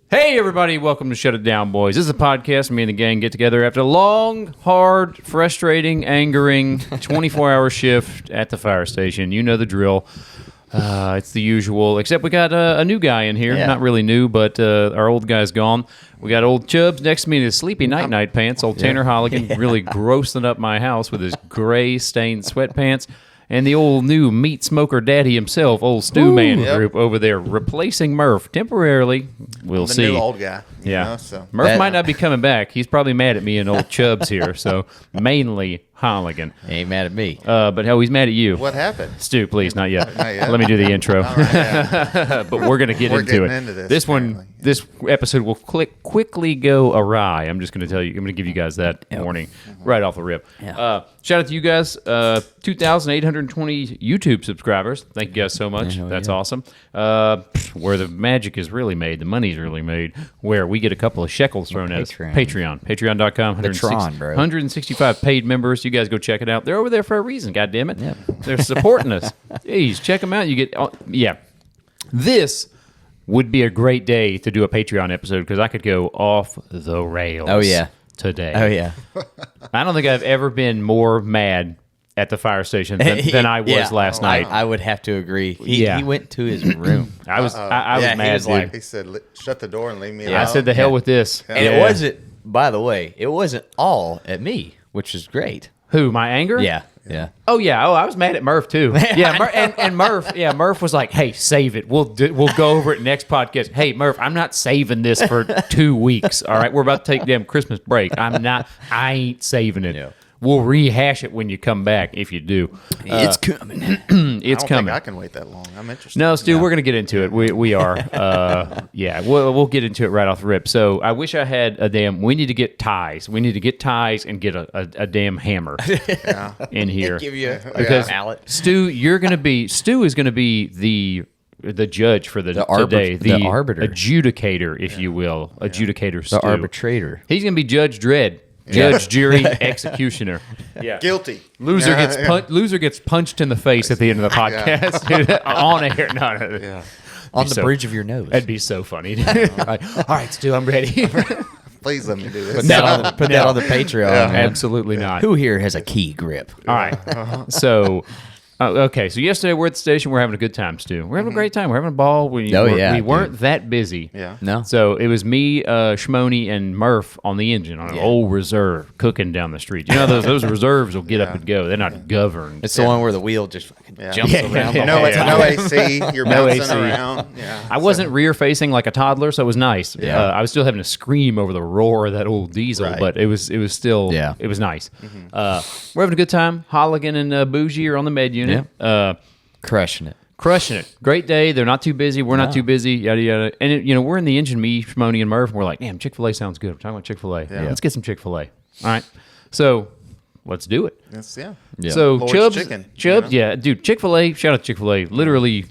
Hey everybody, welcome to Shutitdownboys. This is a podcast. Me and the gang get together after a long, hard, frustrating, angering 24-hour shift at the fire station. You know the drill. It's the usual, except we got a new guy in here. Yeah. Not really new, but our old guy's gone. We got old Chubbs next to me in his sleepy night pants. Old Tanner Holligan really grossing up my house with his gray stained sweatpants. And the old new meat smoker daddy himself, old Stew Man group over there, replacing Murph temporarily. We'll see. The new old guy. Yeah. Murph might not be coming back. He's probably mad at me and old Chubbs here. So mainly Holligan. He ain't mad at me. But hell, he's mad at you. What happened? Stu, please, not yet. Not yet. Let me do the intro. All right, yeah. But we're going to get into it. into this, This one, apparently. this episode will quickly go awry. I'm just going to tell you. I'm going to give you guys that warning right off the rip. Yeah. Shout out to you guys. 2,820 YouTube subscribers. Thank you guys so much. That's awesome. Where the magic is really made, the money's really made, where we get a couple of shekels thrown at us. Patreon. Patreon.com. Patron, bro. 165 paid members. You guys go check it out. They're over there for a reason, God damn it. They're supporting us. Jeez, check them out. You get, This would be a great day to do a Patreon episode because I could go off the rails. Oh, yeah. Today. Oh, yeah. I don't think I've ever been more mad at the fire station than I was last night. I would have to agree. He went to his room. I was I was Yeah, he mad, was dude. like- He said, "Shut the door and leave me alone." I said, "The hell with this." And it wasn't, by the way, it wasn't all at me, which is great. Who? My anger? Yeah. Oh yeah. Oh, I was mad at Murph too. Yeah, and Murph. Yeah, Murph was like, "Hey, save it. We'll go over it next podcast." Hey, Murph, I'm not saving this for 2 weeks. All right, we're about to take damn Christmas break. I ain't saving it. Yeah. We'll rehash it when you come back if you do. It's coming. It's I don't coming. think I can wait that long. I'm interested. No, Stu, we're going to get into it. We are. We'll get into it right off the rip. So I wish I had we need to get ties. We need to get ties and get a damn hammer in here. Give you Because a mallet. Stu is going to be the judge for today. The arbiter. Adjudicator, if you will. Adjudicator Stu. The arbitrator. He's going to be Judge Dredd. Judge, jury, executioner. Yeah. Guilty. Loser gets punched in the face at the end of the podcast. Dude, on air. No. Yeah. On the bridge of your nose. That'd be so funny. Like, all right, Stu, I'm ready. Please let me do this. Put that on the Patreon. man. Absolutely not. Who here has a key grip? All right. So, okay. So yesterday we're at the station. We're having a good time, Stu. We're having a great time. We're having a ball. We weren't that busy. Yeah. No. So it was me, Shmoney, and Murph on the engine on an old reserve cooking down the street. You know those reserves will get up and go. They're not governed. It's the one where the wheel just fucking jumps around. the No, whole it's time. no AC. You're No bouncing AC. around. Yeah. I wasn't rear facing like a toddler, so it was nice. Yeah. I was still having to scream over the roar of that old diesel, Right. but it was still it was nice. We're having a good time. Holligan and Bougie are on the med unit. Crushing it. Crushing it. Great day. They're not too busy. We're not too busy. Yada yada. And we're in the engine. Me, Shmoney, and Murph. And we're like, damn, Chick-fil-A sounds good. We're talking about Chick-fil-A. Yeah. Let's get some Chick-fil-A. All right. So let's do it. Yes, Yeah. So Lord's Chubbs, Chicken, yeah, dude. Chick-fil-A. Shout out to Chick-fil-A. Literally,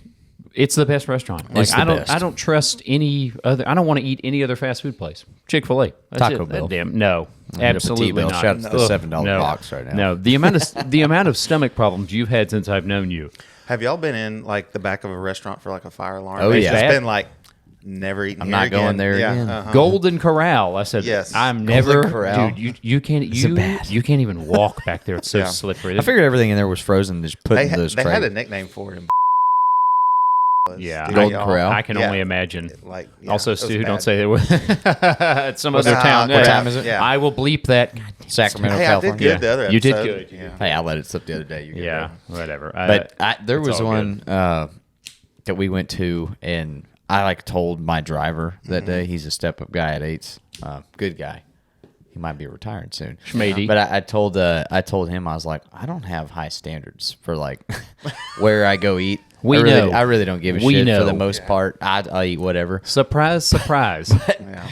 it's the best restaurant. Like It's the best. I don't trust any other. I don't want to eat any other fast food place. Chick-fil-A. That's Taco it. Bell. Damn. No. Absolutely T-Bell. not. Shout out to the $7 no. box right now. No. The amount of stomach problems you've had since I've known you. Have y'all been in like the back of a restaurant for like a fire alarm? Oh, It's yeah. just been like never eating. I'm here not going again. there Yeah, again. Golden Corral. I said, Yes. I'm Golden never, Corral. dude. You can't. bad. You can't even walk back there. It's so Yeah. slippery. I figured everything in there was frozen. Just put They, in those they had a trays. nickname for it. Yeah, Golden Corral. I can Yeah. only imagine. Like Also, it was Stu, bad. don't say that. At some other Ah, town. what time is it? Yeah. I will bleep that. Sacramento, Hey, I did California. good the other You did episode. good. Yeah. Hey, I let it slip the other day. You Yeah, whatever. But there was all one that we went to, and I told my driver that day. He's a step-up guy at Eights. Good guy. He might be retired soon. Schmady. But I told him, I was like, I don't have high standards for where I go eat. We know. I really don't give a We shit know. for the most part. I eat whatever. Surprise, surprise. Yeah.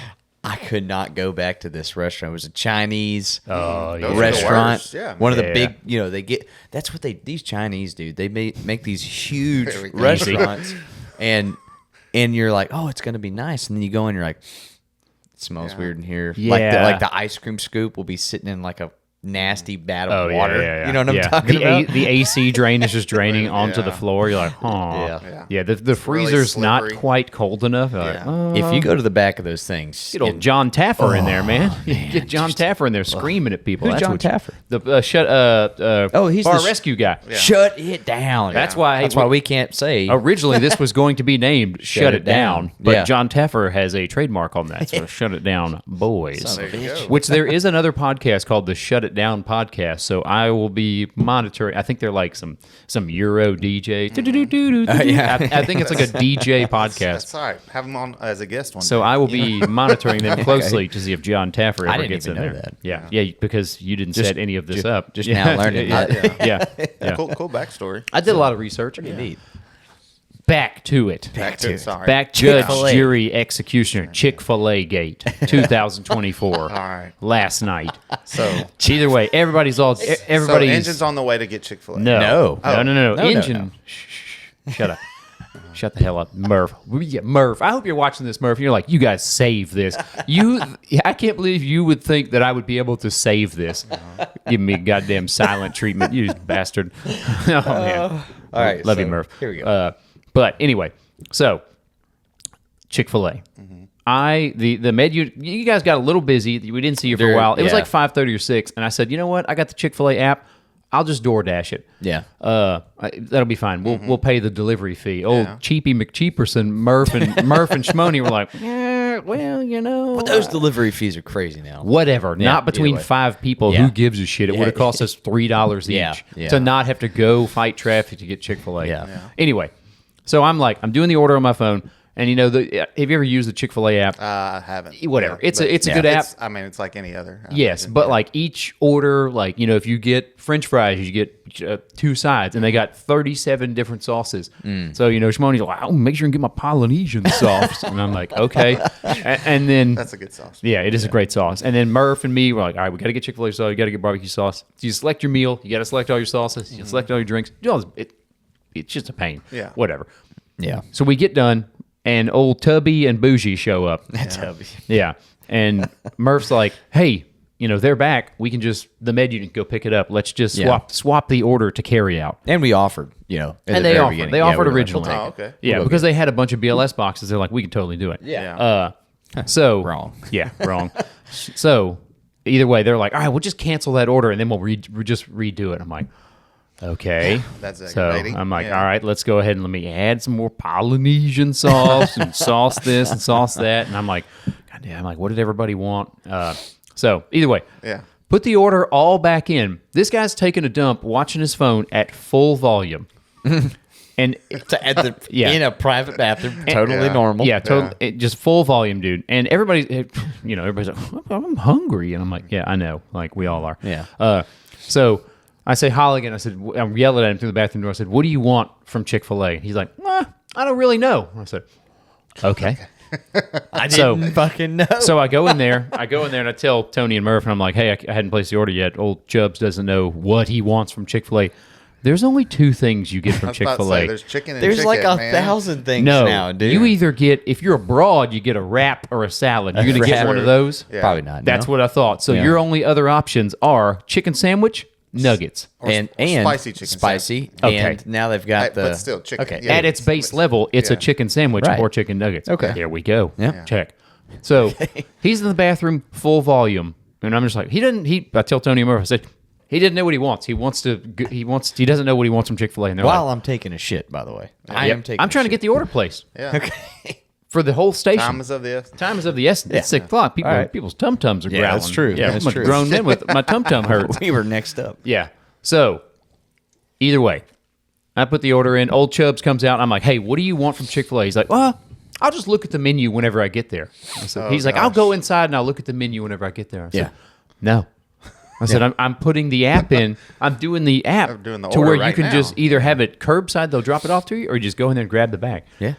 I could not go back to this restaurant. It was a Chinese Oh, yeah. Those are the restaurant. worst. Yeah, One of the Yeah. big, they get. That's what these Chinese do. They make these huge Very easy. restaurants, and you're like, oh, it's gonna be nice, and then you go in, you're like, it smells weird in here. Yeah. Like the ice cream scoop will be sitting in like a nasty vat Oh, of water. yeah. You know what Yeah. I'm talking about? The AC drain is just draining onto the floor. You're like, oh. Yeah, the freezer's not slippery. quite cold enough. You're like, Yeah. oh. If you go to the back of those things, Get old John Taffer in there, man. Get John Taffer in there screaming at people. Who's That's John what Taffer? The he's bar the rescue guy. shut it down. That's why we can't say. Originally, this was going to be named "Shut It Down," but Yeah. John Taffer has a trademark on that, so "Shut It Down, Boys." There you go. Which there is another podcast called the "Shut It Down" podcast. So I will be monitoring. I think they're like some Euro DJ. I think it's like a DJ podcast. That's all right. Have him on as a guest one. So day. I will be monitoring them closely to see if John Taffer I ever didn't gets even in know there. that. Yeah, because you didn't set any of this up. just now learning that. Yeah. Cool backstory. I did a lot of research. Neat. Back to it. Back to it. Sorry. Back Judge, Chick-fil-A. Jury, Executioner, Chick-fil-A Gate, 2024. All right. Last night. So Either way, everybody's engine's on the way to get Chick-fil-A. No. No. Engine. Shh. Shut up. Shut the hell up, Murph. Murph, I hope you're watching this, Murph. You're like, you guys save this. I can't believe you would think that I would be able to save this. Giving me goddamn silent treatment, you bastard. Oh man. All right. Love so you, Murph. Here we go. But anyway, so Chick-fil-A. The menu, you guys got a little busy. We didn't see you for a while. It was like 5:30 or 6, and I said, you know what? I got the Chick-fil-A app. I'll just DoorDash it. Yeah. That'll be fine. We'll pay the delivery fee. Old Cheapy McCheaperson, Murph and Shmoney were like, yeah, well, you know. But those delivery fees are crazy now. Whatever. Yeah, Not between either way. 5 people. Yeah. Who gives a shit? It would have cost us $3 each Yeah. to not have to go fight traffic to get Chick-fil-A. Yeah. Anyway, so I'm doing the order on my phone. And you know, have you ever used the Chick-fil-A app? I haven't. Whatever. Yeah, It's a but good app. It's like any other. I Yes, imagine. but like each order, like, you know, if you get French fries, you get 2 sides, and they got 37 different sauces. So, you know, Shmoney's like, oh, make sure and get my Polynesian sauce. And I'm like, okay. And then That's a good sauce. yeah, it is a great sauce. And then Murph and me were like, all right, we got to get Chick-fil-A sauce. You got to get barbecue sauce. So you select your meal. You got to select all your sauces. You select all your drinks. Do all this. It's just a pain. Yeah. Whatever. Yeah. So we get done, and old Tubby and Bougie show up. Tubby. Yeah. And Murph's like, hey, you know, they're back. We can just, the menu can go pick it up. Let's just swap the order to carry out. And we offered, you know. at And the they very offered. beginning. They Yeah, offered we were like, originally. we'll Oh, take it. okay. Yeah, We'll go because they had a bunch of BLS boxes. They're like, we can totally do it. Yeah. So Wrong. Yeah, wrong. So either way, they're like, all right, we'll just cancel that order and then we'll just redo it. I'm like, okay. That's so aggravating. I'm like, Yeah. all right, let's go ahead and let me add some more Polynesian sauce and sauce this and sauce that. And I'm like, God damn, I'm like, what did everybody want? So either way, Yeah. put the order all back in. This guy's taking a dump, watching his phone at full volume. And In a private bathroom, totally Yeah. normal. yeah, totally, just full volume, dude. And everybody's like, I'm hungry, and I'm like, yeah, I know, like we all are. Yeah. So I say, Holligan, I said, I'm yelling at him through the bathroom door. I said, what do you want from Chick-fil-A? He's like, I don't really know. I said, okay. I didn't fucking know. So I go in there, and I tell Tony and Murph, and I'm like, hey, I hadn't placed the order yet. Old Chubbs doesn't know what he wants from Chick-fil-A. There's only 2 things you get from I was about to say, Chick-fil-A. there's chicken and There's chicken, like man. 1,000 things No, now, dude. you either get, if you're abroad, you get a wrap or a salad. You're going to get wrap. one of those? Yeah. Probably not. That's no. what I thought. So Yeah. your only other options are chicken sandwich, nuggets. and spicy chicken spicy. Okay. And now they've got But still chicken. Okay. Yeah. At its base level, it's a Yeah. chicken sandwich Right. or chicken nuggets. Okay. There we go. Yeah. Check. So he's in the bathroom, full volume. And I'm just like, I tell Tony Murphy, I said, he didn't know what he wants. He doesn't know what he wants from Chick-fil-A. And they're While like, I'm taking a shit, by the way. Yep. I'm trying to get the order placed Yeah. Okay. for the whole station. Time is of the essence. Time is of the essence. It's 6 o'clock. All right. People's tum-tums are Yeah, growling. that's true. Yeah, That's I'm a true. grown man with my tum-tum hurts. We were next up. Yeah. So, either way, I put the order in. Old Chubbs comes out. I'm like, hey, what do you want from Chick-fil-A? He's like, well, I'll just look at the menu whenever I get there. He's like, I'll go inside and I'll look at the menu whenever I get there. I said, Yeah. no. I said, I'm putting the app in. I'm doing the app I'm doing the to where order you right can now. just either have it curbside, they'll drop it off to you, or you just go in there and grab the bag. Yeah.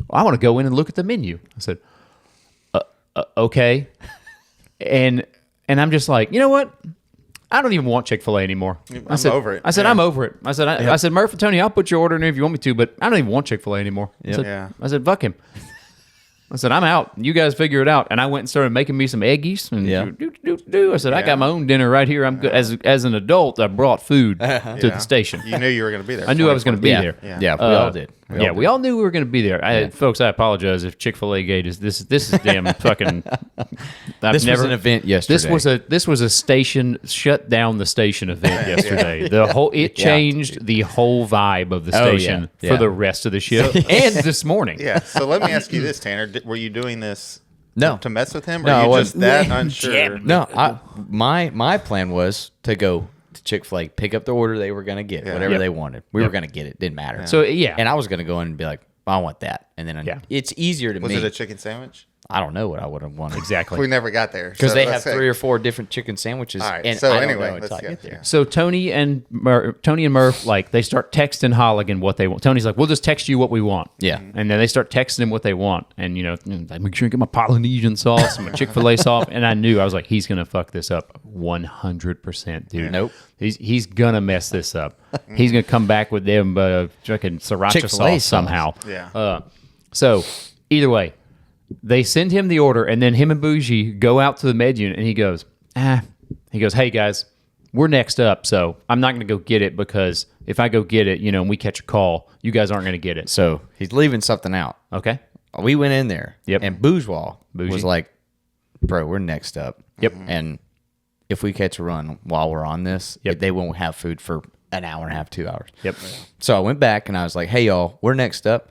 Well, I want to go in and look at the menu. I said, okay. And I'm just like, you know what? I don't even want Chick-fil-A anymore. I said, over it. I said, Yeah. I'm over it. I said, Murph and Tony, I'll put your order in if you want me to, but I don't even want Chick-fil-A anymore. I said, Yeah. I said, fuck him. I said, I'm out. You guys figure it out. And I went and started making me some eggies. And I said, I got my own dinner right here. I'm good. As an adult, I brought food to the station. You knew you were going to be there. I knew I was going to be there. Yeah, we all did. We all knew we were going to be there. Folks, I apologize if Chick-fil-A Gate is this is damn fucking. Was an event yesterday. This was a station shut down the station event yesterday. It changed the whole vibe of the station for the rest of the shift and this morning. Yeah. So let me ask you this, Tanner: were you doing this? No. To mess with him, or No, you I just wasn't. that unsure? No, my plan was to go to Chick-fil-A, pick up the order they were going to get, whatever they wanted. We were going to get it. Didn't matter. So, and I was going to go in and be like, I want that. And then it's easier to Was me. it a chicken sandwich? I don't know what I would have wanted. Exactly. We never got there Because they have let's say- 3 or 4 different chicken sandwiches. All right. And So I don't anyway, know until let's I get there. yeah. So Tony and Murph, like, they start texting Holligan what they want. Tony's like, we'll just text you what we want. Yeah. And then they start texting him what they want. And, like, make sure you get my Polynesian sauce and my Chick-fil-A sauce. And I was like, he's going to fuck this up 100%, dude. Nope. He's going to mess this up. He's going to come back with them fucking sriracha Chick-fil-A sauce somehow. Yeah. So either way, they send him the order, and then him and Bougie go out to the med unit, and he goes, hey guys, we're next up, so I'm not going to go get it because if I go get it, and we catch a call, you guys aren't going to get it. So he's leaving something out. Okay. We went in there. Yep. And Bourgeois was like, bro, we're next up. Yep. And if we catch a run while we're on this, they won't have food for an hour and a half, 2 hours. Yep. So I went back and I was like, hey, y'all, we're next up.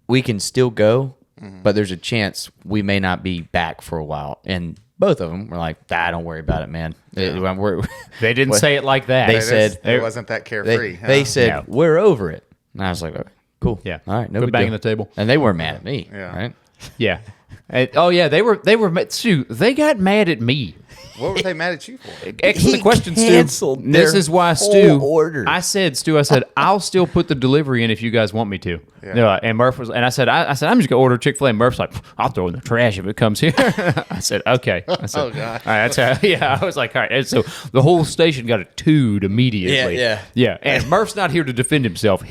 We can still go, but there's a chance we may not be back for a while. And both of them were like, don't worry about it, man. They didn't say it like that. They said it wasn't that carefree. they said, Yeah. we're over it. And I was like, okay, cool. Yeah. All right. No Quit big banging deal. the table. And they weren't mad at me. Yeah. Right. Yeah. They were shoot, they got mad at me. What were they mad at you for? Excellent He question, Stu. canceled This their is why whole Stu. order. I said, I'll still put the delivery in if you guys want me to. Yeah. And Murph was, and I said, I'm just gonna order Chick-fil-A. And Murph's like, I'll throw it in the trash if it comes here. I said, okay. I said, Oh, God. All right, that's how. Yeah, I was like, all right. And so the whole station got a tood immediately. Yeah. And Murph's not here to defend himself.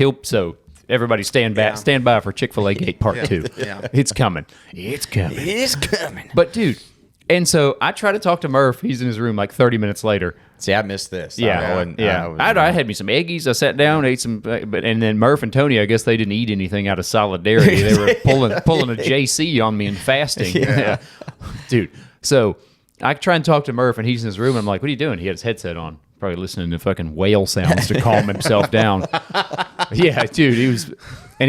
Everybody stand by for Chick-fil-A Gate Part 2. Yeah. It's coming. It's coming. It is coming. But dude, and so I try to talk to Murph. He's in his room like 30 minutes later. See, I missed this. Yeah, I had me some eggies. I sat down, ate some, and then Murph and Tony, I guess they didn't eat anything out of solidarity. They were pulling a JC on me and fasting. Yeah. Dude. So I try and talk to Murph, and he's in his room. And I'm like, "What are you doing?" He had his headset on, probably listening to fucking whale sounds to calm himself down. Yeah, dude. He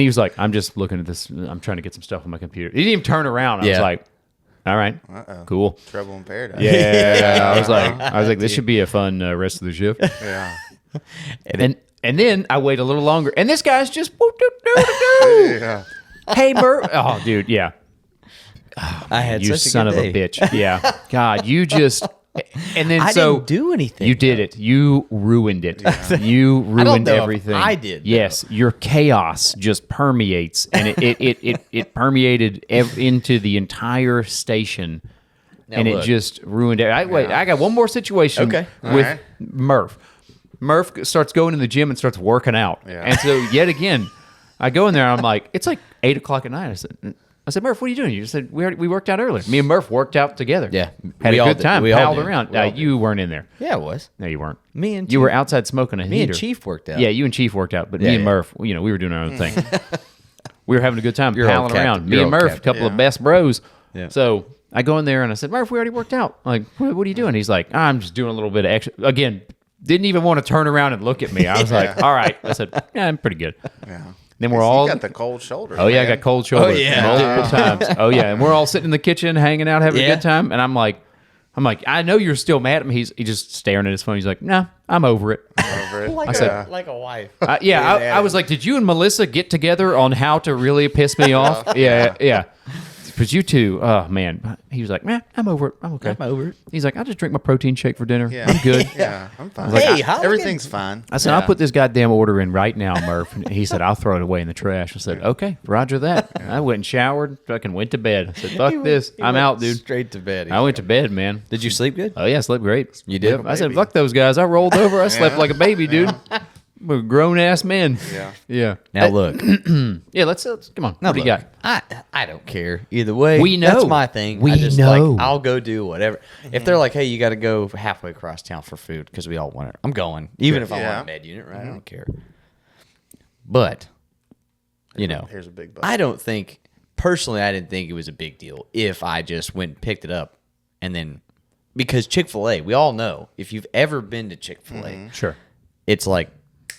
was like, "I'm just looking at this. I'm trying to get some stuff on my computer." He didn't even turn around. I was like, all right, cool. Trouble in paradise. Yeah, I was like, this should be a fun rest of the shift. Yeah. And then I wait a little longer, and this guy's just, Yeah. hey, Murph. Oh, dude, yeah. I had You such a son good of a day. bitch. Yeah. God, you just. And then I so didn't do anything. You did it. You ruined it. You I don't ruined know if everything. I did, though. Yes, your chaos just permeates, and it permeated into the entire station, and look. it just ruined it. Wait, I got one more situation Okay. with All right. Murph. Murph starts going to the gym and starts working out, Yeah. and so yet again, I go in there. And I'm like, it's like 8:00 at night. I said, Murph, what are you doing? You said we worked out earlier. Me and Murph worked out together. Yeah. Had We a all good did. time. We all Palled did. around. We all did. You weren't in there. Yeah, it was. No, you weren't. Me and you were Chief- outside smoking a heater. Me and Chief worked out. Yeah, you and Chief worked out, but Yeah, me and yeah. Murph, we were doing our own thing. We were having a good time You're palling old around. captain. Me You're and old Murph, a captain. couple of best bros. Yeah. So I go in there and I said, Murph, we already worked out. I'm like, what are you doing? He's like, I'm just doing a little bit of extra. Again, didn't even want to turn around and look at me. I was like, all right. I said, yeah, I'm pretty good. Yeah. Then we're all. You got the cold shoulder. Oh yeah, I man. got cold shoulder yeah. multiple times. Oh yeah, and we're all sitting in the kitchen, hanging out, having a Yeah. good time. And I'm like, I know you're still mad at me. He's just staring at his phone. He's like, nah, I'm over it. Over it. Like, said- like a wife. I was like, did you and Melissa get together on how to really piss me off? Yeah. Because you two, oh man. He was like, man, I'm over it. I'm okay. I'm over it. He's like, I'll just drink my protein shake for dinner. Yeah. I'm good. Yeah, I'm fine. Hey, Holligan. Everything's fine. I said, I'll put this goddamn order in right now, Murph. And he said, I'll throw it away in the trash. I said, okay, roger that. I went and showered, fucking went to bed. I said, fuck this. I'm out, dude. Straight to bed. I went to bed, man. Did you sleep good? Oh, yeah, I slept great. You did? I said, fuck those guys. I rolled over. I slept like a baby, dude. We're grown ass men. Yeah. Yeah. Now look, Yeah. Let's come on. now What do you look, got? I don't care either way. We know. That's my thing. We I just know. like I'll go do whatever. If they're like, hey, you got to go halfway across town for food because we all want it, I'm going. Even if I Yeah. want a med unit, right? I don't care. But you know, Here's a big but. I don't think personally. I didn't think it was a big deal if I just went and picked it up and then because Chick-fil-A, we all know if you've ever been to Chick-fil-A, Sure. it's like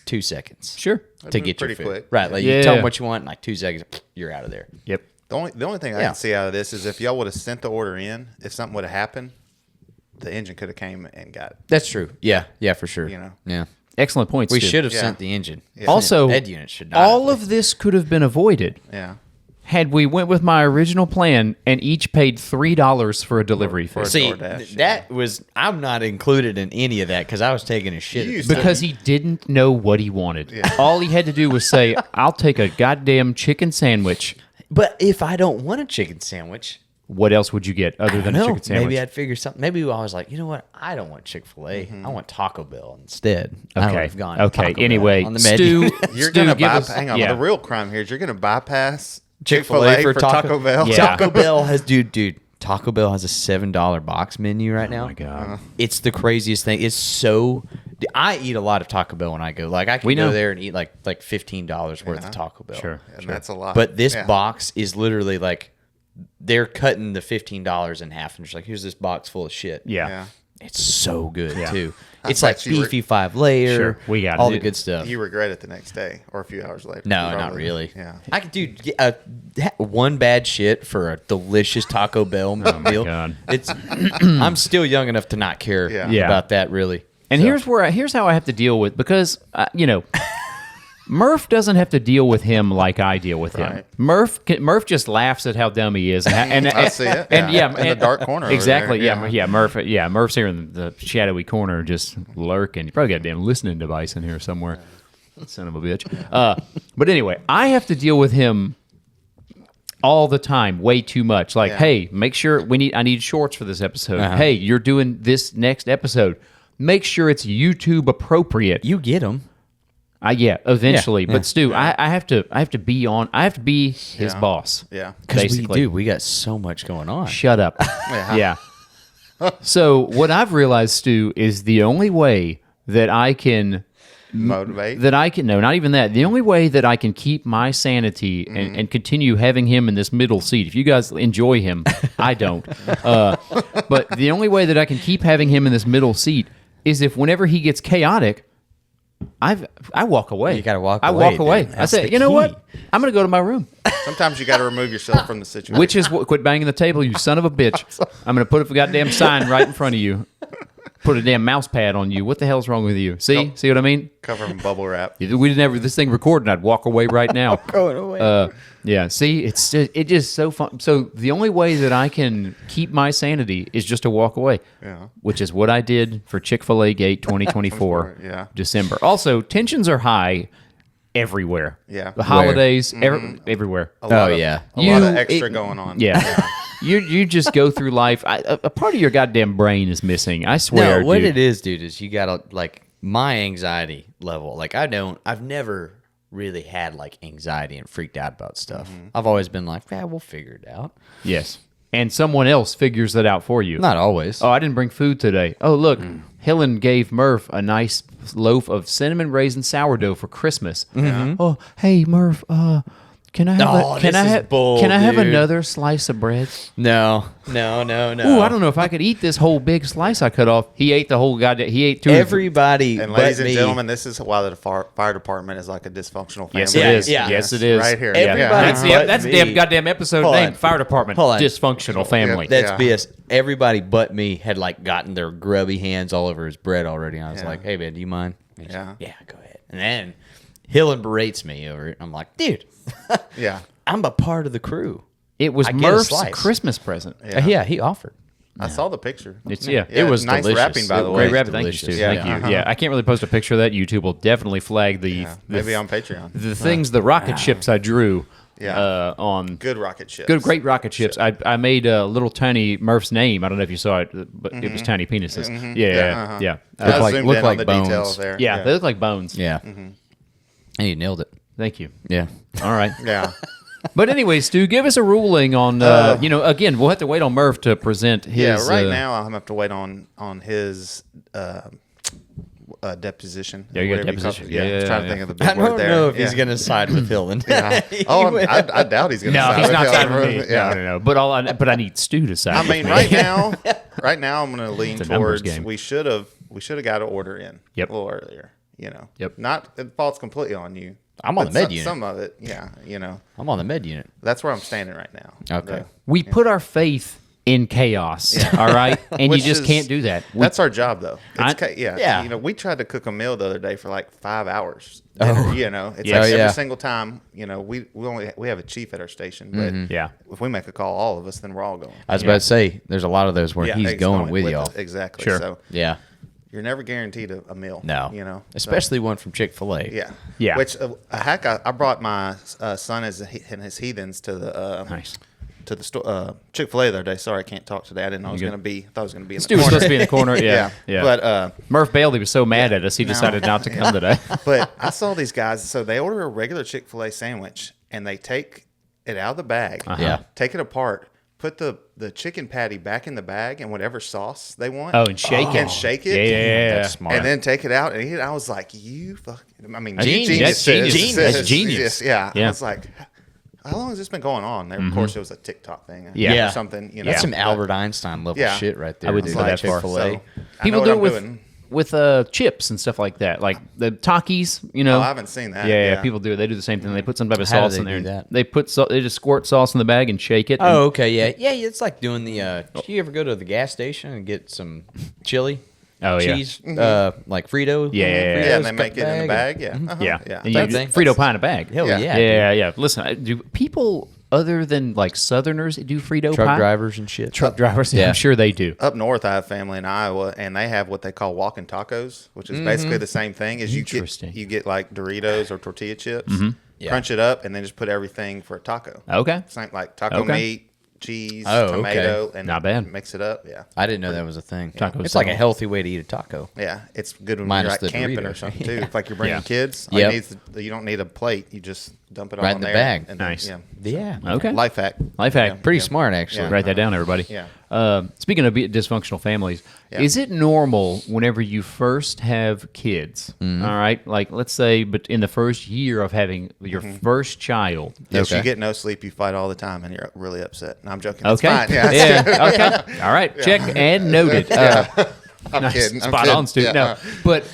2 seconds. Sure. To get your pretty food. quick. Right. Like Yeah. you tell them what you want in like 2 seconds, you're out of there. Yep. The only thing I Yeah. can see out of this is if y'all would have sent the order in, if something would have happened, the engine could have came and got it. That's true. Yeah. Yeah, for sure. You know. Yeah. Excellent points. We Stu. should have Yeah. sent the engine. Also, Med unit should not. all have. of this could have been avoided Yeah. had we went with my original plan and each paid $3 for a delivery fee. for a See, DoorDash, that was I'm not included in any of that because I was taking a shit. You at used the to- Because he didn't know what he wanted. All he had to do was say, "I'll take a goddamn chicken sandwich." But if I don't want a chicken sandwich, What else would you get other than a no, chicken sandwich? maybe I'd figure something. Maybe I was like, you know what? I don't want Chick-fil-A. I want Taco Bell instead. I would Okay. have gone to Okay. Taco Bell Anyway, on the menu. Stu, You're Stu, gonna give us. hang on. Yeah. The real crime here is you're gonna bypass Chick-fil-A for Taco Bell. Yeah. Taco Bell has dude. Taco Bell has a $7 box menu right now. Oh my god. It's the craziest thing. It's so. I eat a lot of Taco Bell when I go. Like I can We go know. there and eat like $15 worth of Taco Bell. Sure. And that's a lot. But this Yeah. box is literally like they're cutting the $15 in half and just like here's this box full of shit. Yeah. Yeah. It's so good Yeah. too. I It's like bet you were- beefy 5-layer. Sure. We got all it. the good stuff. You regret it the next day or a few hours later. No, not Probably. really. Yeah. I could do one bad shit for a delicious Taco Bell meal. God. It's I'm still young enough to not care Yeah. Yeah. about that really. And So- here's how I have to deal with because Murph doesn't have to deal with him like I deal with him. Right. Murph just laughs at how dumb he is, and I see it. And Yeah. In the dark corner over Exactly. there. Yeah. Murph's here in the shadowy corner, just lurking. You probably got a damn listening device in here somewhere. Son of a bitch. But anyway, I have to deal with him all the time, way too much. Like, Yeah. hey, make sure I need shorts for this episode. Hey, you're doing this next episode. Make sure it's YouTube appropriate. You get them. Eventually. Yeah. But Stu, I have to be his Yeah. boss. Yeah. Because we Basically. do. We got so much going on. Shut up. Yeah. Yeah. So what I've realized, Stu, is the only way that I can Motivate. no, not even that. The only way that I can keep my sanity and continue having him in this middle seat. If you guys enjoy him, I don't. But the only way that I can keep having him in this middle seat is if whenever he gets chaotic, I walk away. You gotta walk I away, walk away. dude. I That's say, the you know key. what? I'm going to go to my room. Sometimes you got to remove yourself from the situation. Which is what? Quit banging the table, you son of a bitch! I'm going to put a goddamn sign right in front of you. Put a damn mouse pad on you. What the hell's wrong with you? See what I mean? cover in bubble wrap. If we didn't have this thing recorded, I'd walk away right now. Going away. Yeah. See, it's just so fun. So the only way that I can keep my sanity is just to walk away. Yeah. Which is what I did for Chick-fil-A Gate 2024. Yeah. December. Also, tensions are high everywhere. Yeah. The holidays, everywhere. A lot of You- extra going on. Yeah. You just go through life. A part of your goddamn brain is missing. I swear. No, what dude. it is, dude, is you gotta like my anxiety level. Like I've never really had like anxiety and freaked out about stuff. I've always been like, yeah, we'll figure it out. Yes. And someone else figures that out for you. Not always. Oh, I didn't bring food today. Oh, look, Helen gave Murph a nice loaf of cinnamon raisin sourdough for Christmas. Oh, hey Murph, can I have Oh, can this I is have bull, can I have dude. another slice of bread? No. Ooh, I don't know if I could eat this whole big slice I cut off. He ate the whole goddamn. He ate two. Everybody, And but ladies and me, gentlemen, this is why the fire department is like a dysfunctional family. Yes, it Yeah, is. yeah. Yes, it is. Right here. Everybody- That's but that's the me. damn goddamn episode Hold name. on. Fire department. Hold on. Dysfunctional family. That's Yeah. BS. Everybody but me had like gotten their grubby hands all over his bread already. I was Yeah. like, "Hey man, do you mind?" And he's Yeah. like, yeah, go ahead. And then Hillen berates me over it. I'm like, "Dude, Yeah. I'm a part of the crew." It was I get a Murph's slice. Christmas present. Yeah, he offered. I saw the picture. It's It was nice delicious. wrapping, by the way. Great wrapping. Thank you, delicious. Stu. Yeah. Thank you. Uh-huh. Yeah, I can't really post a picture of that. YouTube will definitely flag the Yeah. Maybe on Patreon. the things, the rocket ships I drew Yeah. On Good rocket ships. great rocket ships. I made a little tiny Murph's name. I don't know if you saw it, but it was tiny penises. Yeah. I look zoomed in like on the bones. details there. Yeah, they look like bones. Yeah. And you nailed it. Thank you. Yeah. All right. Yeah. But anyway, Stu, give us a ruling on, again, we'll have to wait on Murph to present his. Yeah, right now I'm going to have to wait on his deposition. Yeah, you got whatever call it. deposition. Yeah, I was trying to think of the big I word don't there. know if he's Yeah. going to side with Hillman. Oh, I doubt he's going to No, side he's with not Hillman. siding with me. Yeah. No. But I need Stu to side. I with mean, me. right now I'm going to lean It's a numbers towards game. we should have got an order in Yep. a little earlier. Yep. Not it falls completely on you. I'm on but the med unit. Some of it, yeah. I'm on the med unit. That's where I'm standing right now. Okay. We put our faith in chaos, all right? And Which you just is- can't do that. That's our job, though. I- Yeah. We tried to cook a meal the other day for like 5 hours. Oh. It's Yeah. like Oh, yeah. every single time. We have a chief at our station, but Yeah. if we make a call, all of us, then we're all going. I was about to say, there's a lot of those where Yeah, he's going with y'all. us. Exactly. Sure. So Yeah. you're never guaranteed a meal. No. So- Especially one from Chick-fil-A. yeah. Yeah. Which I brought my son and his heathens to the Nice. to the store Chick-fil-A the other day. Sorry, I can't talk today. I didn't know I was good? going to be. I thought I was going to be in Stu the was corner. supposed to be in the corner. Yeah. But Murph Bailey was so mad at us, he decided not to come today. But I saw these guys. So they order a regular Chick-fil-A sandwich, and they take it out of the bag, Yeah. take it apart, put the chicken patty back in the bag, and whatever sauce they want. Oh, and shake it. And shake it. Yeah. That's smart. And then take it out and eat it. I was like, you fucking. I mean, Genius. genius. That's genius. Yeah. Yeah. I was like, how long has this been going on? There, of course, it was a TikTok thing. Yeah. Or something. That's some but- Albert Einstein level Yeah. shit right there. I wouldn't dude. go that far. Chick-fil-A. So, I People know do what it I'm with doing. chips and stuff like that, like the Takis. Oh, I haven't seen that. Yeah. People do it. They do the same thing. They put some type of How do sauce they in there. do that? They they just squirt sauce in the bag and shake it. Oh, okay, yeah. Yeah, it's like doing the, do you ever go to the gas station and get some chili? Oh, yeah. Cheese, like Frito? Yeah. Yeah, and they Fritos make it in the bag. Yeah. Uh-huh. yeah. Yeah. And you That just thing. Frito pie in a bag. Hell Yeah. yeah. Yeah. Listen, do people other than like Southerners do Frito Truck pie? drivers and shit. Truck drivers. Yeah. Yeah. I'm sure they do. Up north, I have family in Iowa, and they have what they call walking tacos, which is basically the same thing as Interesting. you get like Doritos or tortilla chips, Yeah. crunch it up, and then just put everything for a taco. Okay. Same like taco Okay. meat, cheese, Oh, okay. tomato, and Not bad. mix it up. Yeah, I didn't know that was a thing. Tacos It's like a salad. healthy way to eat a taco. yeah, it's good when Minus you're the like camping or Doritos. something too. If like you're bringing Yeah. kids, Yep. you don't need a plate. You just dump it all Right in in the there. bag. And then, Nice. Yeah. Yeah. Okay. Life hack. Life hack. Yeah. Pretty smart, actually. Yeah. Write that down, everybody. Yeah. Speaking of dysfunctional families, Yeah. is it normal whenever you first have kids? All right, like let's say, but in the first year of having your first child. Yes, Okay. you get no sleep. You fight all the time, and you're really upset. No, I'm joking. It's Okay. fine. Yeah. Yeah. Okay. All right. Check and noted. I'm Nice. kidding. I'm Spot kidding. on, Stu. Yeah. No, but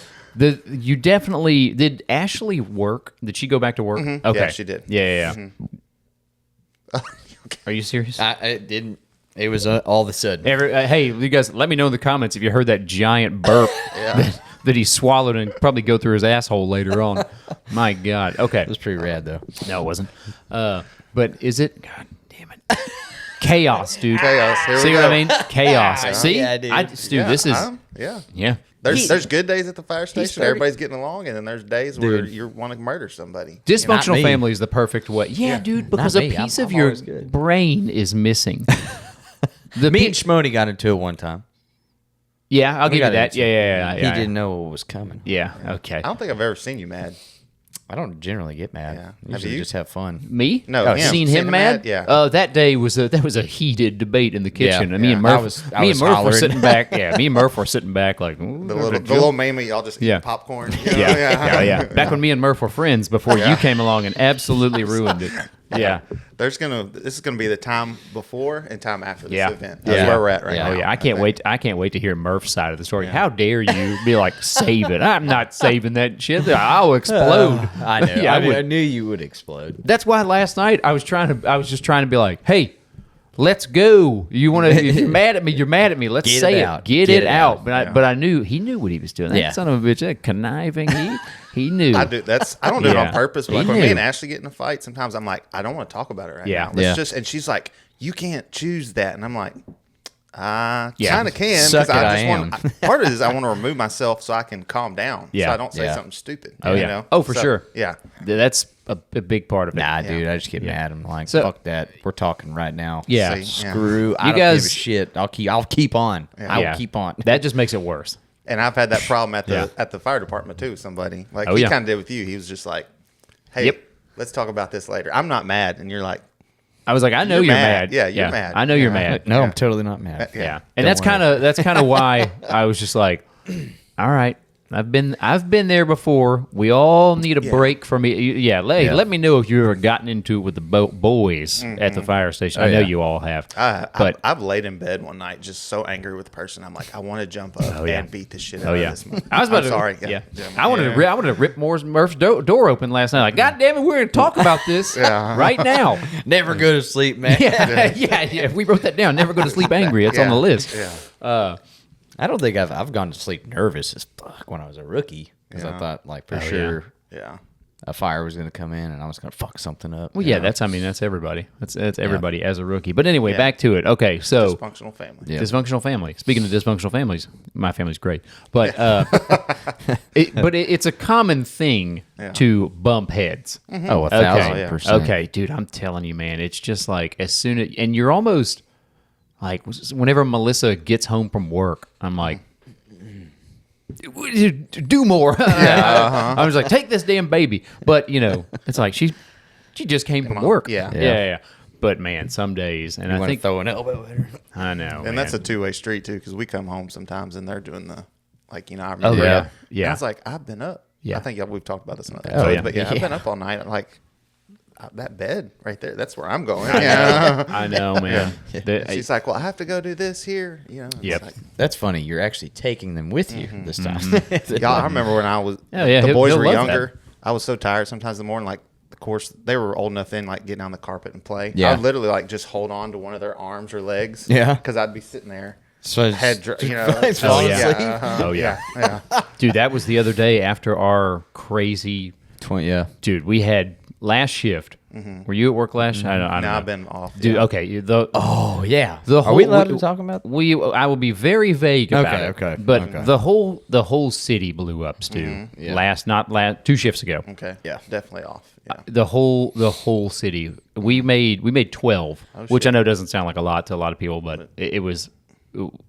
you definitely did. Ashley work? Did she go back to work? Okay, Yeah, she did. Yeah. Are you serious? It didn't. It was all of a sudden. Hey, you guys, let me know in the comments if you heard that giant burp that he swallowed and probably go through his asshole later on. My God. Okay. It was pretty rad, though. No, it wasn't. But is it? God damn it. Chaos, dude. Chaos. Here we See what go. I mean? Chaos. See? Yeah, dude. Stu, this is. Yeah. Yeah. There's good days at the fire station. 30. Everybody's getting along, and then there's days where Dude. you want to murder somebody. Dysfunctional me. family is the perfect way. Yeah, dude, because Not a me. piece I'm of your always good. brain is missing. The Me pe- and Schmody got into it one time. yeah, I'll give you got that. into Yeah. He didn't know what was coming. Yeah, okay. I don't think I've ever seen you mad. I don't generally get mad. Yeah. Have Usually you? just have fun. Me? No, Oh, him. seen Seen him him mad? mad? Yeah. That day was a heated debate in the kitchen. Yeah, And me and yeah. Murph, I me was and Murph were hollering. sitting back. Yeah, me and Murph were sitting back like "Ooh, The little mamie, y'all just Yeah. eat popcorn. You know? yeah. Back when me and Murph were friends before you came along and absolutely ruined it. Yeah. This is gonna be the time before and time after this Yeah. event. That's Yeah. where we're at right Yeah. now. Oh yeah, I can't wait. I can't wait to hear Murph's side of the story. How dare you be like, save it? I'm not saving that shit. I'll explode. I know. Yeah, I I would. knew you would explode. That's why last night I was just trying to be like, hey, let's go. You want to? If you're mad at me, you're mad at me. Let's Get say it it. out. Get Get it it out. out. But I knew he knew what he was doing. That Yeah. son of a bitch, that conniving. He knew. I do. I don't do it Yeah. on purpose. But He like when me knew. and Ashley get in a fight, sometimes I'm like, I don't want to talk about it right Yeah. now. Let's Yeah. just. And she's like, you can't choose that. And I'm like, I Yeah. kind of can Suck because it, I I just want. Part of it is I want to remove myself so I can calm down. Yeah. So I don't say Yeah. something stupid. Oh, you yeah. know? Oh, for So, sure. Yeah. That's a big part of it. Nah, dude, I just get mad. I'm like, So- fuck that. We're talking right now. Yeah. See, Screw. I You don't guys- give a shit. I'll keep on. I will keep on. That just makes it worse. And I've had that problem at the Yeah. at the fire department too. Somebody like Oh, he yeah. kind of did with you. He was just like, "Hey, Yep. let's talk about this later." I'm not mad, and you're like, I was like, I know You're you're mad. mad. Yeah, you're mad. I know you're mad. No, I'm totally not mad. Yeah. Don't And that's worry. kind of why I was just like, all right, I've been there before. We all need a break from it. Yeah, let me know if you've ever gotten into it with the boys at the fire station. I know yeah. you all have. but I've laid in bed one night just so angry with the person. I'm like, I want to jump up yeah. and beat the shit out Oh yeah, of this. Man. I was about I'm to. sorry. Yeah, Yeah. I wanted to rip Murph's door open last night. Like, God damn it, we're gonna talk about this right now. Never go to sleep, man. Yeah. We wrote that down. Never go to sleep angry. It's on the list. Yeah. I don't think I've gone to sleep nervous as fuck when I was a rookie because I thought like for sure Yeah. a fire was going to come in and I was going to fuck something up. Well, yeah, that's everybody. That's everybody as a rookie. But anyway, back to it. Okay, so Dysfunctional family. Yeah. dysfunctional family. Speaking of dysfunctional families, my family's great, but it's a common thing to bump heads. Oh, 1,000%. Okay, dude, I'm telling you, man, it's just like as soon as and you're almost like whenever Melissa gets home from work, I'm like. Do more. I was like, take this damn baby. But it's like she just came from work. Yeah. But man, some days, and I I think throw an elbow at her. I know, And that's a two-way street too, because we come home sometimes and they're doing the I remember. yeah. that. Yeah. And I was like, I've been up. Yeah. I think we've talked about this in other Oh, episodes, yeah. but I've been up all night. Like that bed right there. That's where I'm going. Yeah. I know, man. She's like, well, I have to go do this here. It's Yep. like, That's funny. You're actually taking them with you this time. y'all, I remember when I was, Oh, yeah, the he'll- boys he'll were love younger. I was so tired sometimes in the morning. Like, of course, they were old enough then, like getting on the carpet and play. Yeah. I would literally like just hold on to one of their arms or legs. Yeah. Because I'd be sitting there. So Head, falling yeah. asleep. Oh yeah, Yeah. dude, that was the other day after our crazy. 20, yeah. Dude, we had last shift. Were you at work last? I don't Now know. I've been off. Dude, yeah. okay. Oh, yeah. The Are we whole- allowed to talk about that? I will be very vague about it. Okay, But okay. the whole city blew up, Stu. Yeah. 2 shifts ago. Okay. Yeah. Definitely off. Yeah. The whole city. We made 12, which shit. I know doesn't sound like a lot to a lot of people, but it was.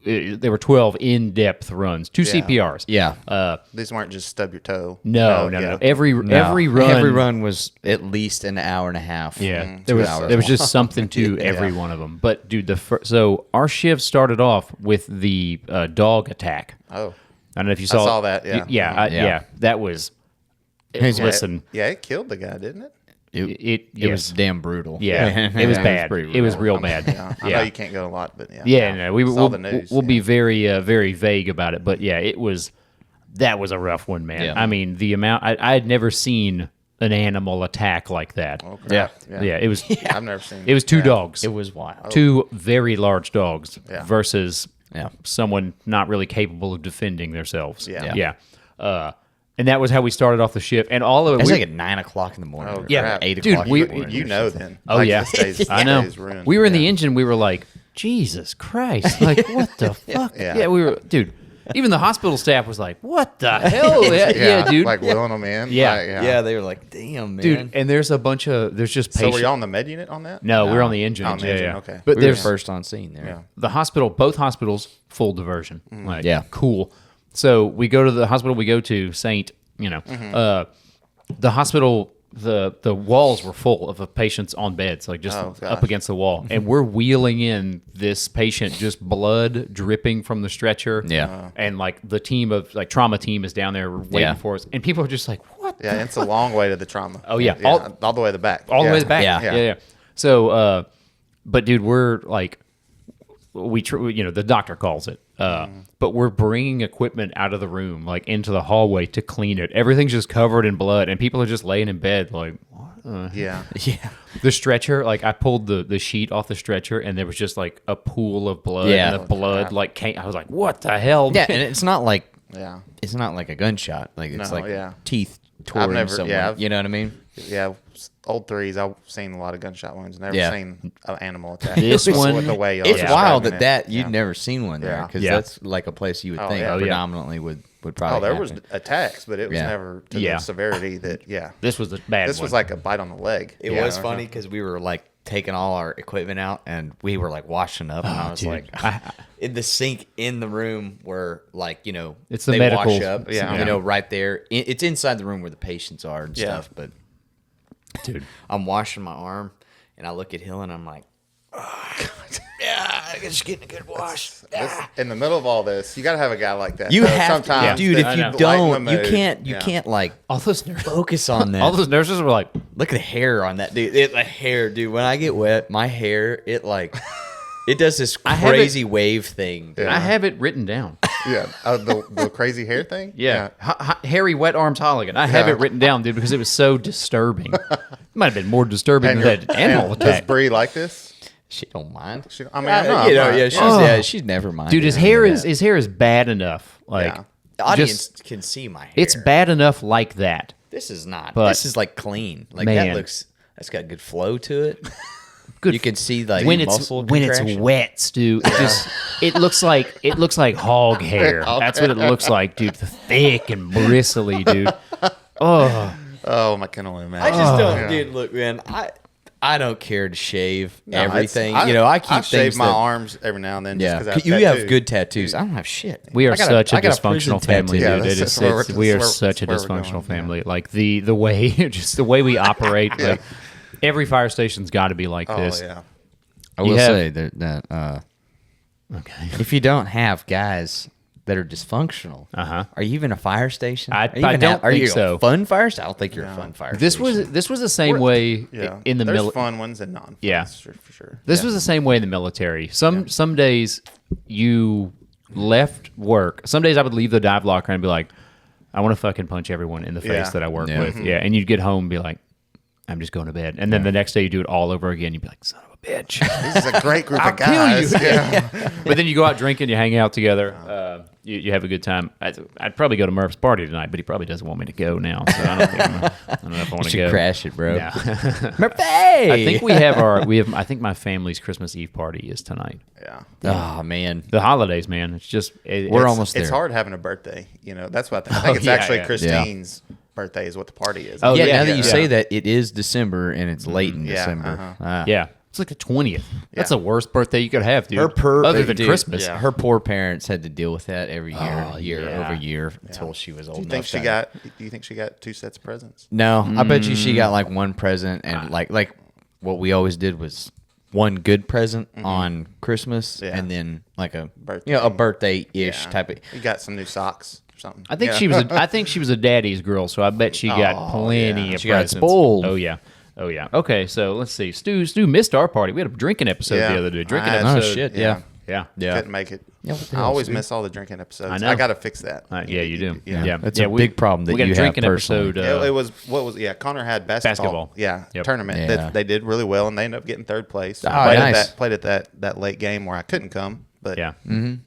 There were 12 in-depth runs, 2 CPRs. Yeah. These weren't just stub your toe. No. Yeah. Every Every run. run was at least an hour and a half. Yeah, 2 hours. there was just something to every one of them. But dude, so our shift started off with the dog attack. Oh. I don't know if you saw. saw that, yeah. Yeah. That was. Listen, Yeah, it killed the guy, didn't it? it It was damn brutal. Yeah, it was bad. pretty It was brutal. real bad. Yeah. I know you can't go a lot, but yeah. Yeah, no, Saw the news. we'll be very vague about it, but yeah, that was a rough one, man. Yeah. I mean, the amount I had never seen an animal attack like that. Oh, crap. Yeah, it was. I've never seen It was 2 dogs. It was wild. 2 very large dogs Yeah. versus Yeah. someone not really capable of defending themselves. Yeah. And that was how we started off the shift, and all of it. It was we- like at 9 o'clock in the morning. Oh, or yeah. crap. 8 Dude, o'clock we- in the morning. You know then. Oh Like, yeah, this day's- I know. day's ruined. We were in the Yeah. engine. We were like, Jesus Christ! Like, what the fuck? Yeah. We were, dude. Even the hospital staff was like, "What the hell?" Yeah, dude. Like wheeling them in. Yeah. Like, Yeah, they were like, damn, man. dude. And there's just So patients. were y'all on the med unit on that? No, we're on the engine. On the yeah, engine, yeah. okay. But we were there's first on scene there. Yeah. the hospital, both hospitals, full diversion. Like, Yeah. cool. So we go to the hospital. We go to Saint. The hospital. The walls were full of patients on beds, like just Oh, up gosh. against the wall, and we're wheeling in this patient, just blood dripping from the stretcher. Yeah. and like the team of like trauma team is down there waiting Yeah. for us, and people are just like, "What?" Yeah, it's a long way to the trauma. Oh, yeah. All the way to the back. all the way to the back. Yeah. Yeah. So, but dude, we're like, the doctor calls it, but we're bringing equipment out of the room, like into the hallway to clean it. Everything's just covered in blood, and people are just laying in bed, like, what? Yeah. Yeah. The stretcher, like I pulled the sheet off the stretcher, and there was just like a pool of blood, Yeah. and the blood like came. I was like, what the hell? Yeah, and it's not like Yeah. a gunshot. Like it's No, like yeah. teeth tore never- someone. yeah, I've- you know what I mean? Yeah. Old threes. I've seen a lot of gunshot wounds. Never Yeah. seen an animal attack. This With one- the way y'all It's are wild describing that it. you'd Yeah. never seen one there Yeah. because Yeah. that's like a place you would think yeah. Oh, yeah. predominantly would would probably. Oh, there was happen. attacks, but it was never to Yeah. the severity that. Yeah, This was a bad this one. was like a bite on the leg. It was funny because we were like taking all our equipment out and we were like washing up, and I was dude. like, in the sink in the room where like It's the they medical- wash up, Yeah. right there. It's inside the room where the patients are and stuff. But dude. I'm washing my arm and I look at Hill and I'm like, oh, yeah, I'm just getting a good wash. In the middle of all this, you got to have a guy like that. You though, have sometimes, to, dude. that If you I know. don't, lighten the you mood. can't. You Yeah. can't like All those nurses, focus on that. all those nurses were like, Look at the hair on that dude. The hair, dude. When I get wet, my hair, it does this have it- crazy wave thing. Dude. I have it written down. Yeah, the crazy hair thing. Yeah. Hairy Wet Arms Holligan. I have Yeah. it written down, dude, because it was so disturbing. It might have been more disturbing than that animal Does attack. Bree like this? She don't mind. I mean, I'm not, She's never minded. Dude, his hair is bad enough. Like, Yeah. The audience just, can see my hair. it's bad enough like that. This is not. But- This is like clean. Like Man. that's got good flow to it. Good. You can see like when it's muscle when it's contraction. wet, Stu. It looks like hog hair. That's what it looks like, dude. Thick and bristly, dude. Oh, I can only I imagine. just don't, Yeah. dude. Look, man, I don't care to shave No, everything. it's- I keep I shave things my that, arms every now and then. Yeah, just because you have good tattoos. I don't have shit. we are I got such a I got prison dysfunctional family, tattoo. Yeah, dude. that's where we're- We are that's such a where we're dysfunctional going, family. Like the way, just the way we operate. Yeah. Like every fire station's got to be like Oh this. yeah. I You will have- say that Okay. if you don't have guys that are dysfunctional, are you even a fire station? I Are you even don't are you think so. a fun fire station? I don't think you're a fun fire This station. was the same way Yeah. in the There's military. fun ones and non-fun. Yeah. for sure. This was the same way in the military. Some days you left work. Some days I would leave the dive locker and be like, I want to fucking punch everyone in the face Yeah. that I work Yeah. with. Yeah. And you'd get home and be like, I'm just going to bed. And then the next day you do it all over again. You'd be like, son of a bitch. This is a great group of kill guys. you. Yeah. But then you go out drinking, you hang out together, you have a good time. I'd probably go to Murph's party tonight, but he probably doesn't want me to go now. So I don't think I don't know if I want You to should go. crash it, bro. Yeah. Murphy! I think we have I think my family's Christmas Eve party is tonight. Yeah. Oh man, The holidays, man. It's just we're almost there. It's hard having a birthday. That's what I think. It's yeah, actually yeah. Christine's birthday is what the party is. Oh, yeah, yeah, now that yeah. you say that, it is December and it's late in Yeah, December. Yeah. It's like the 20th. That's the worst birthday you could have, dude. Other than dude, Christmas. yeah. Her poor parents had to deal with that every year, Oh, year yeah. over year until she was old Do you enough. think she to- got? Do you think she got 2 sets of presents? No, I bet you she got like one present, and like what we always did was one good present on Christmas, Yeah. and then like a Birthday. a birthday ish Yeah. type of. You got some new socks or something. I think Yeah. she was a daddy's girl, so I bet she got plenty yeah. of She got presents. spoiled. Oh yeah. Oh yeah. Okay, so let's see. Stu missed our party. We had a drinking episode Yeah. the other day. Drinking I had- episode. Oh shit! Yeah. Yeah, Yeah. Couldn't make it. what the I hell, always Steve? miss all the drinking episodes. I know. I got to fix that. Yeah, you do. Yeah. That's a big problem that we got you a have drinking personally. episode. It was what was Connor had basketball. Yeah, Yep. tournament. Yeah. That they did really well, and they ended up getting 3rd place. Oh, played nice. At that late game where I couldn't come, but Yeah.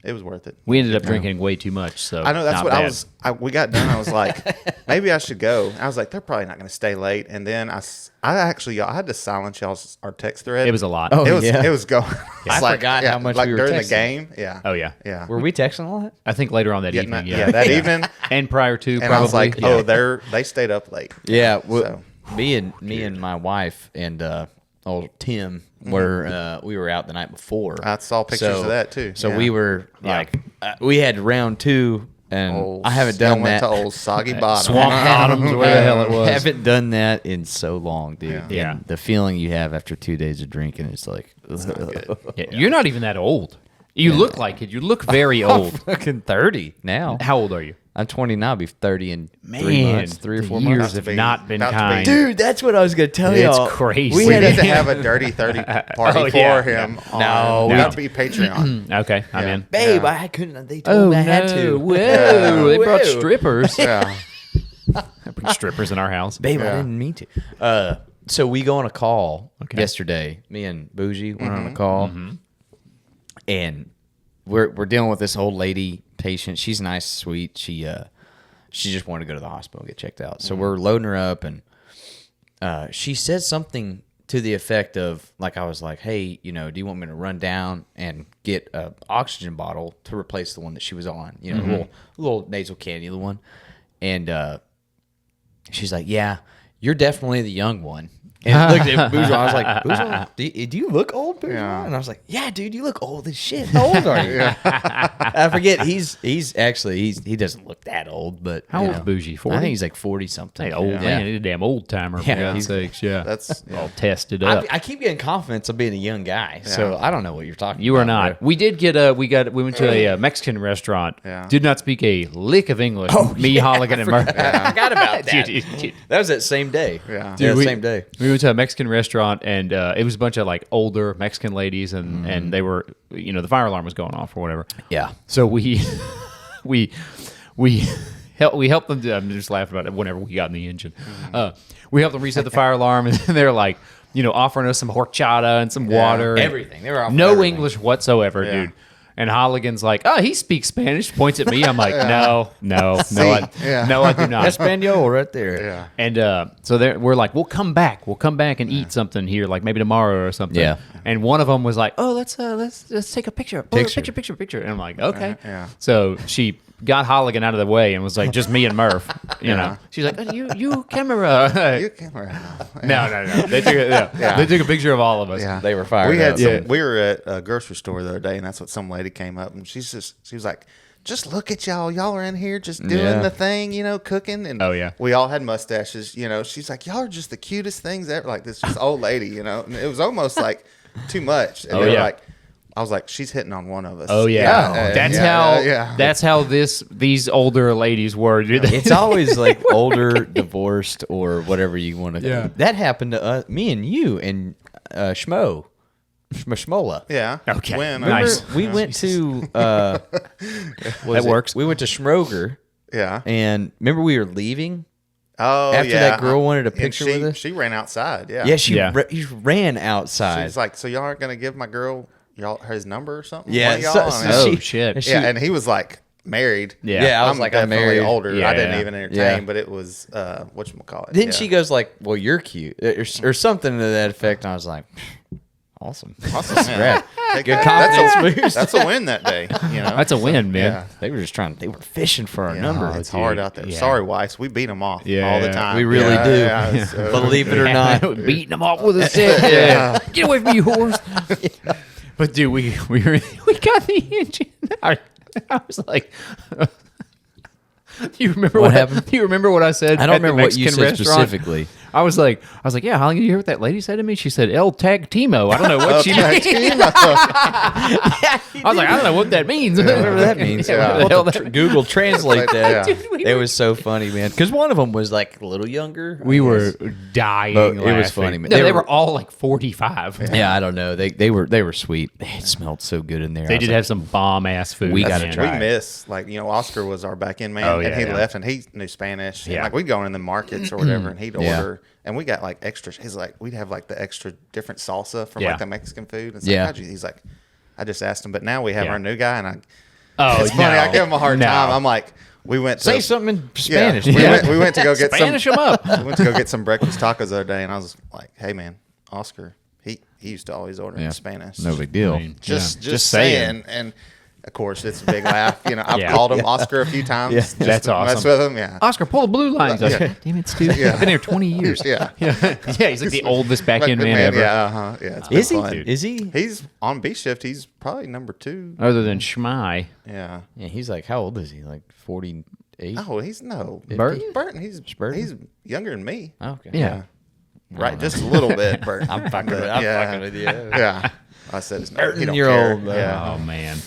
it was worth it. We ended up drinking way too much. So I know that's not what bad. I was. We got done. I was like, maybe I should go. I was like, they're probably not going to stay late. And then I actually I had to silence our text thread. It was a lot. Oh, It was yeah. it was going. It's I forgot how much like we were during texting. the game. Yeah. Oh yeah. Yeah. Were we texting a lot? I think later on that Yeah, evening. that evening. And prior to And probably. I was like, yeah. oh, they stayed up late. Yeah, So- me and my wife and old Tim were we were out the night before. I saw pictures of that, too. So Yeah. we were like we had round 2, and I haven't done Y'all went that. to old soggy bottom. Swamp Bottoms, where the hell it was. Haven't done that in so long, dude. Yeah. And Yeah. the feeling you have after 2 days of drinking, it's like Yeah, you're not even that old. You look like it. You look very old. fucking 30 now. How old are you? I'm 29. I'll be 30 in 3 Man, months, 3 or the 4 years months. have be- not been about to be- kind. Dude, that's what I was gonna tell It's y'all. crazy. We We had need to a, have a dirty 30 party Oh, for yeah. him. No, we no. got to be Patreon. Okay, I'm in. babe. Yeah. I couldn't. They told me I had to. Whoa, they brought Whoa. strippers. Yeah. They bring strippers in our house. Babe, I Yeah. didn't mean to. So we go on a call Okay. yesterday. Me and Bougie went on a call, and we're dealing with this old lady patient. She's nice, sweet. She just wanted to go to the hospital and get checked out. So we're loading her up, and she said something to the effect of, like, I was like, hey, do you want me to run down and get an oxygen bottle to replace the one that she was on? Little nasal cannula one. And she's like, yeah, you're definitely the young one. And looked at Bourgeois. I was like, Bourgeois, do you look old, Bourgeois? Yeah. And I was like, yeah, dude, you look old as shit. How old are you? I forget. He doesn't look that old, but How old's Bougie? 40? I think he's like 40 something. Hey, old man, he's a damn old timer. For Yeah, God's sakes, yeah. That's all tested up. I keep getting confidence of being a young guy, so I don't know what you're talking You about. are not. bro. We did get we went to a Mexican restaurant. Yeah. Did not speak a lick of English. Me, Holligan, and Murphy. I forgot about that. Dude, That was that same day. Yeah. Dude, we- same day. We went to a Mexican restaurant, and it was a bunch of like older Mexican ladies, and they were, the fire alarm was going off or whatever. Yeah. So we helped them. I'm just laughing about it. Whenever we got in the engine, we helped them reset the fire alarm, and they're like, offering us some horchata and some water, and Everything. They were offering no everything. English whatsoever, Yeah. dude. And Holligan's like, oh, he speaks Spanish. Points at me. I'm like, no, I do not. Espanol right there. Yeah. And so we're like, we'll come back and eat something here, like maybe tomorrow or something. Yeah. And one of them was like, oh, let's take a picture. Oh, Picture. picture. And I'm like, okay. Yeah. So she got Holligan out of the way and was like, just me and Murph. You know. She's like, oh, you camera. You camera. No. They took a picture of all of us. Yeah. They were fired We had up. some, we were at a grocery store the other day, and that's what some lady came up, and she was like, just look at y'all. Y'all are in here just doing Yeah. the thing, cooking. And Oh, yeah. we all had mustaches, She's like, y'all are just the cutest things ever. Like this just old lady, And it was almost like too much. And Oh, they were yeah. like, I was like, she's hitting on one of us. Oh yeah, Yeah. that's how these older ladies were. Dude. It's always like older, divorced, or whatever you want to. Yeah. That happened to us, me and you, and Schmola. Yeah. Okay. When, Nice. We went to That works. We went to Schmoger, Yeah. and remember we were leaving. Oh, After yeah. that girl wanted a And picture she, with us? She ran outside. Yeah. Yeah, she Yeah. He ran outside. She's like, so y'all aren't going to give my girl his number or something? Yeah, One of y'all? so- I so mean, Oh, she- shit. and she- yeah, and he was like married. Yeah. Yeah, I was like, I'm definitely married. older. Yeah, I didn't yeah. even entertain, Yeah. but it was whatchamacallit. Then yeah. she goes like, "Well, you're cute," or something to that effect. And I was like, "Awesome, Awesome, That's man. rad. Take Good that. confidence boost." That's a win that day. That's a win, man. Yeah. They were just they were fishing for our Yeah, number. it's hard out there. Yeah. Sorry, Weiss. We beat them off Yeah. all the time. We really Yeah, do. yeah, so- Believe it or not. Beating them off with a stick. Yeah. Get away from you, horse. But dude, we got the engine. I was like, do you remember What happened? Do you remember what I said? I don't at the remember what you Mexican said restaurant? specifically. I was like, yeah, Holly, you hear what that lady said to me? She said, El Tag Timo. I don't know what she Okay, means. I was like, I don't know what that means. Whatever that means. Yeah, what the hell that- Google translate that. Yeah. Dude, It was so funny, man. Because one of them was like a little younger. We were dying. But it was laughing. funny, man. No, They they were- were all like 45. Yeah, I don't know. They were sweet. It smelled so good in there. They did have some bomb ass food. We gotta man. try. We miss Oscar was our back end man, Oh, yeah, and he yeah. left, and he knew Spanish. And, Yeah. like we'd go in the markets or whatever, and he'd Yeah. order, and we got like extra. He's like, we'd have like the extra different salsa from Yeah. like the Mexican food. And Yeah. he's like, I just asked him, but now we have Yeah. our new guy, and Oh, it's funny. no. I give him a hard No. time. I'm like, we went to Say something in Yeah, Spanish. we went to go get Spanish some. them up. We went to go get some breakfast tacos the other day, and I was like, hey man, Oscar, he used to always order Yeah. in Spanish. No big deal. I mean, Just yeah. saying. And of course, it's a big laugh. I've Yeah. called him Oscar a few times. Yeah. just That's to mess awesome. with him. Yeah. Oscar, pull the blue lines. Yeah. Like, damn it, Stu. Yeah. I've been here 20 years. Yeah. Yeah, he's like the oldest back end man ever. Yeah. Yeah. It's been Is he? fun. Dude. Is he? He's on B shift. He's probably number 2. Other than Schmei. Yeah. Yeah, he's like, how old is he? Like 48? Oh, he's no. Burton? Burton. He's Burton? he's younger than me. Okay. Yeah. Right. Just a little bit, Burton. I'm fucking But, with, I'm yeah. fucking with you. Yeah. I said his name. He don't 13-year-old, care. Yeah. Oh man.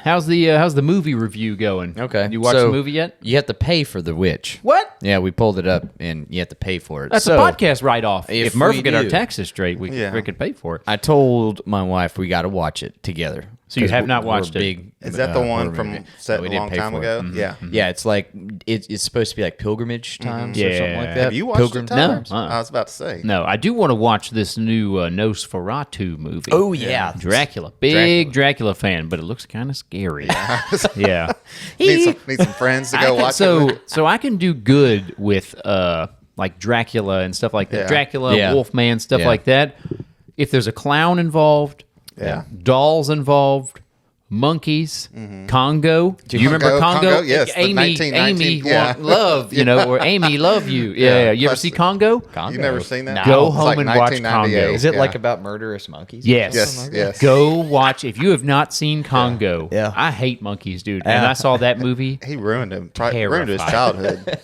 How's the movie review going? Okay. You watched So, the movie yet? You have to pay for The Witch. What? Yeah, we pulled it up, and you have to pay for it. That's So, a podcast write off. If Murph we get our do- taxes straight, we Yeah. could pay for it. I told my wife we got to watch it together. So you 'Cause have not we're watched it? big, Is that the one horror from movie. set No, we a didn't long pay time for it. ago? Yeah. Yeah, it's like it's supposed to be like pilgrimage times or something like Yeah. that. Have you watched Pilgrim it, Tyler? No. I was about to say. No, I do want to watch this new Nosferatu movie. Oh yeah, Dracula. Big Dracula fan, but it looks kind of scary. Yeah. Need some friends to go watch it. So I can do good with like Dracula and stuff like that. Yeah. Dracula, Yeah. Wolfman, stuff Yeah. like that. If there's a clown involved, Yeah. dolls involved, monkeys, Congo. Do you remember Congo? Congo, yes, the Amy, 1919, Amy want love, or Amy love you. Yeah. You ever plus see Congo? Congo. You never seen that? No. Go It's home like and watch 1998. Congo. Is it Yeah. like about murderous monkeys? Yes. Yes, yes. Go watch. If you have not seen Congo, Yeah. I hate monkeys, dude. And I saw that movie. He ruined him. Ruined his Terrified. childhood.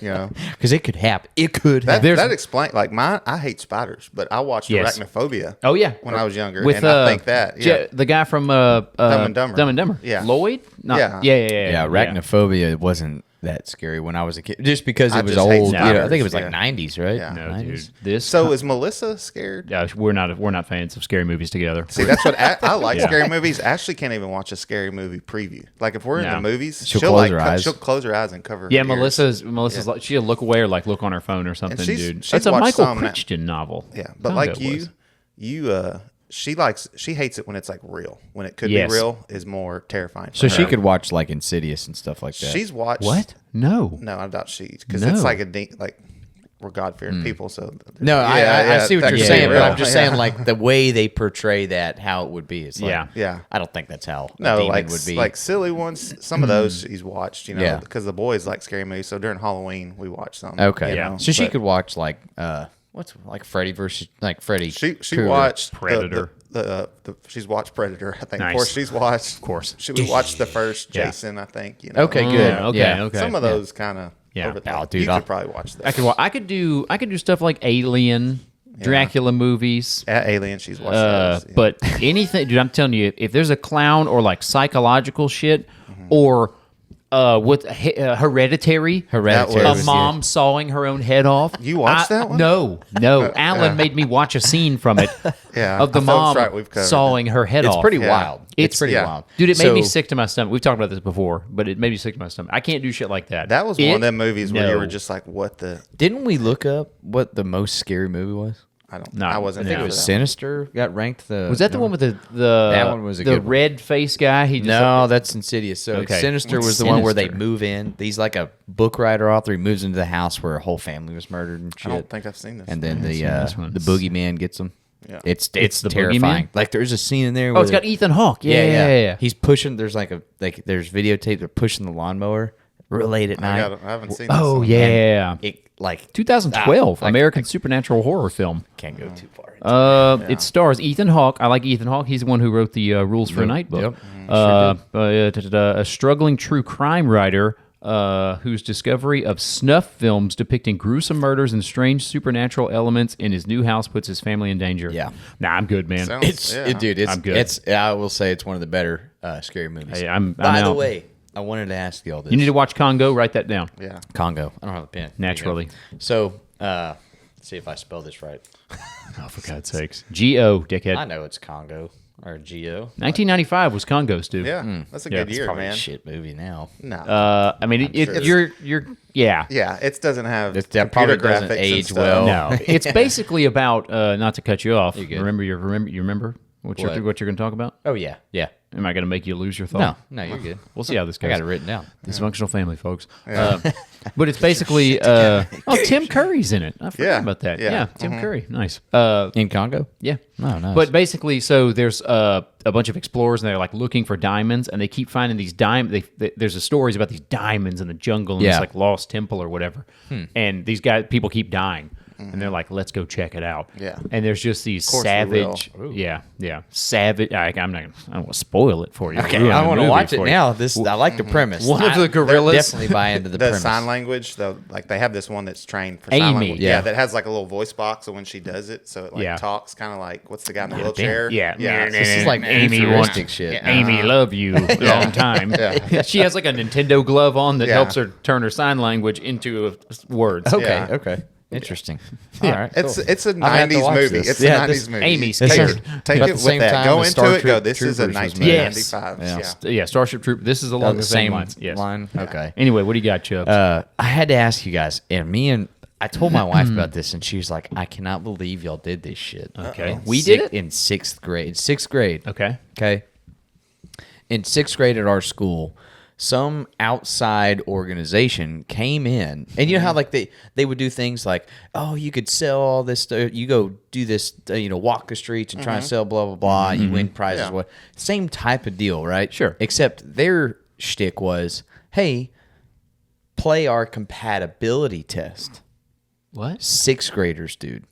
Because it could happen. It could That happen. that explains like mine. I hate spiders, but I watched Yes. Arachnophobia. Oh yeah, when I was younger, with and I think that the guy from Dumb and Dumber. Dumb and Dumber, Yeah. Lloyd. Not, Yeah. yeah. Arachnophobia wasn't that scary when I was a kid. Just because I it was just hate old. spiders, I think it was like yeah. 90s, right? Yeah. No, 90s. dude. This. So is Melissa scared? yeah, we're not fans of scary movies together. See, that's what I like. Yeah. Scary movies. Ashley can't even watch a scary movie preview. Like if we're in No. the movies, She'll she'll close like her eyes. she'll close her eyes and cover. Yeah, her ears. Melissa's like she'll look away or like look on her phone or something, she's- dude. she's That's a watched Michael some that- Crichton novel. Yeah, but Congo like was. she hates it when it's like real. When it could Yes. be real is more terrifying. So for she her. could watch like Insidious and stuff like that. She's watched What? No. No, I doubt she because No. it's like like we're God fearing people. So No, I Yeah, see what that you're could be saying, but real. I'm just Yeah. saying like the way they portray that, how it would be. It's like, Yeah. Yeah. I don't think that's how a No, demon like would be. like silly ones. Some of those she's watched, Yeah. because the boys like scary movies. So during Halloween, we watched some. okay, you Yeah. know, so she but could watch like what's like Freddy versus like Freddy. She Krueger. watched Predator. The she's watched Predator. I think. Nice. Of course, she's watched. Of course. she watched the first Yeah. Jason. I think. Okay, good. Okay. Yeah. Okay. Some of those kind of. Yeah. Over the Oh, top. dude, you I'll- could probably watch those. I could do stuff like Alien, Dracula movies. Alien. She's watched those. Yeah. But anything, dude, I'm telling you, if there's a clown or like psychological shit, Mm-hmm. or with Hereditary, Hereditary That a was mom sawing her own head off. You watched that one? No. Alan made me watch a scene from it. Yeah, of the I felt mom right, we've covered sawing her head It's off. pretty Yeah. wild. It's pretty yeah. wild, Dude, it made me So- sick to my stomach. We've talked about this before, but it made me sick to my stomach. I can't do shit like that. That was one of them movies where you no. were just like, "What the." Didn't we look up what the most scary movie was? No, I wasn't. I think there it for was that Sinister got ranked the. Was that the one with the That one was a the good one. red face guy? He just No, that's Insidious. So Okay. Sinister What's was the one where they Sinister? move in. He's like a book writer author. He moves into the house where a whole family was murdered and I shit. don't think I've seen this. And then seen this one. the boogeyman gets him. Yeah. It's the terrifying. boogeyman? Like there's a scene in there. Oh, where it's got Ethan Hawke. Yeah. He's pushing. There's there's videotape. They're pushing the lawnmower real late at night. I haven't seen. This Oh one. yeah. It like 2012 like- American supernatural horror film. can't go too far. It stars Ethan Hawke. I like Ethan Hawke. He's the one who wrote the Rules for a Night book. A struggling true crime writer whose discovery of snuff films depicting gruesome murders and strange supernatural elements in his new house puts his family in danger. Yeah. Nah, I'm good, man. Sounds- yeah. Dude, it's I'm good. It's I will say it's one of the better scary movies. Hey, I'm By the out. way, I wanted to ask you all this. You need to watch Congo. Write that down. Yeah. Congo. I don't have a pen. Naturally. Here you go. So, let's see if I spell this right. Oh, for God's sakes. G-O, dickhead. I know it's Congo or Geo. 1995 was Congo, Stu. Yeah, that's a Yeah, good it's year, Probably man. a shit movie now. No. I mean, sure. you're yeah. Yeah, it doesn't have That computer probably graphics doesn't and age stuff. well. No, it's basically about not to cut you off. You're good. Remember what you're What? going to talk about? Oh yeah, yeah. Am I going to make you lose your No, thought? no, you're good. We'll see how this I goes. got it written down. Dysfunctional family, folks. But it's basically Tim Curry's in it. I forgot Yeah, about that. yeah. Yeah, Tim Curry, nice. In Congo? Yeah. Oh, nice. But basically, so there's a bunch of explorers, and they're like looking for diamonds, and they keep finding these diamonds. There's a stories about these diamonds in the jungle, and Yeah. this like lost temple or whatever. And these people keep dying, and they're like, "Let's go check it out." Yeah. And there's just these course we will. savage, savage. I don't want to spoil it for you. Okay, Ruin I the want to movie watch it for you. now. I like the premise. One of I- the gorillas- definitely buy into the The premise. sign language, though, like they have this one that's trained for Amy. sign language. Yeah. That has like a little voice box, so when she does it, so it like Yeah. talks kind of like what's the guy in the wheelchair? Yeah. This is like Amy futuristic wants shit. Amy love you long time. She has like a Nintendo glove on that Yeah. helps her turn her sign language into words. Okay, Yeah. okay. Interesting. All right. It's cool. it's a I'm gonna have to 90s watch movie. this. It's Yeah, a 90s this- movie. Amy's take scared. it, take About it the with same that. time Go as into Star it. Go. Troop This is a Troopers was made. 1995. Yes. Yeah. Yeah, Starship Troop. This is along the same lines. Yes. line. Okay. Anyway, what do you got, Chubbs? I had to ask you guys, and I told my wife about this, and she was like, "I cannot believe y'all did this shit." Okay. We did it? in sixth grade. Sixth grade. Okay. Okay. In sixth grade at our school, some outside organization came in, and you know how like they would do things like, oh, you could sell all this stuff, you go do this, walk the streets and try and sell blah blah blah, you win prizes. Yeah. What same type of deal, right? Sure. Except their shtick was, hey, play our compatibility test. What? 6th graders, dude.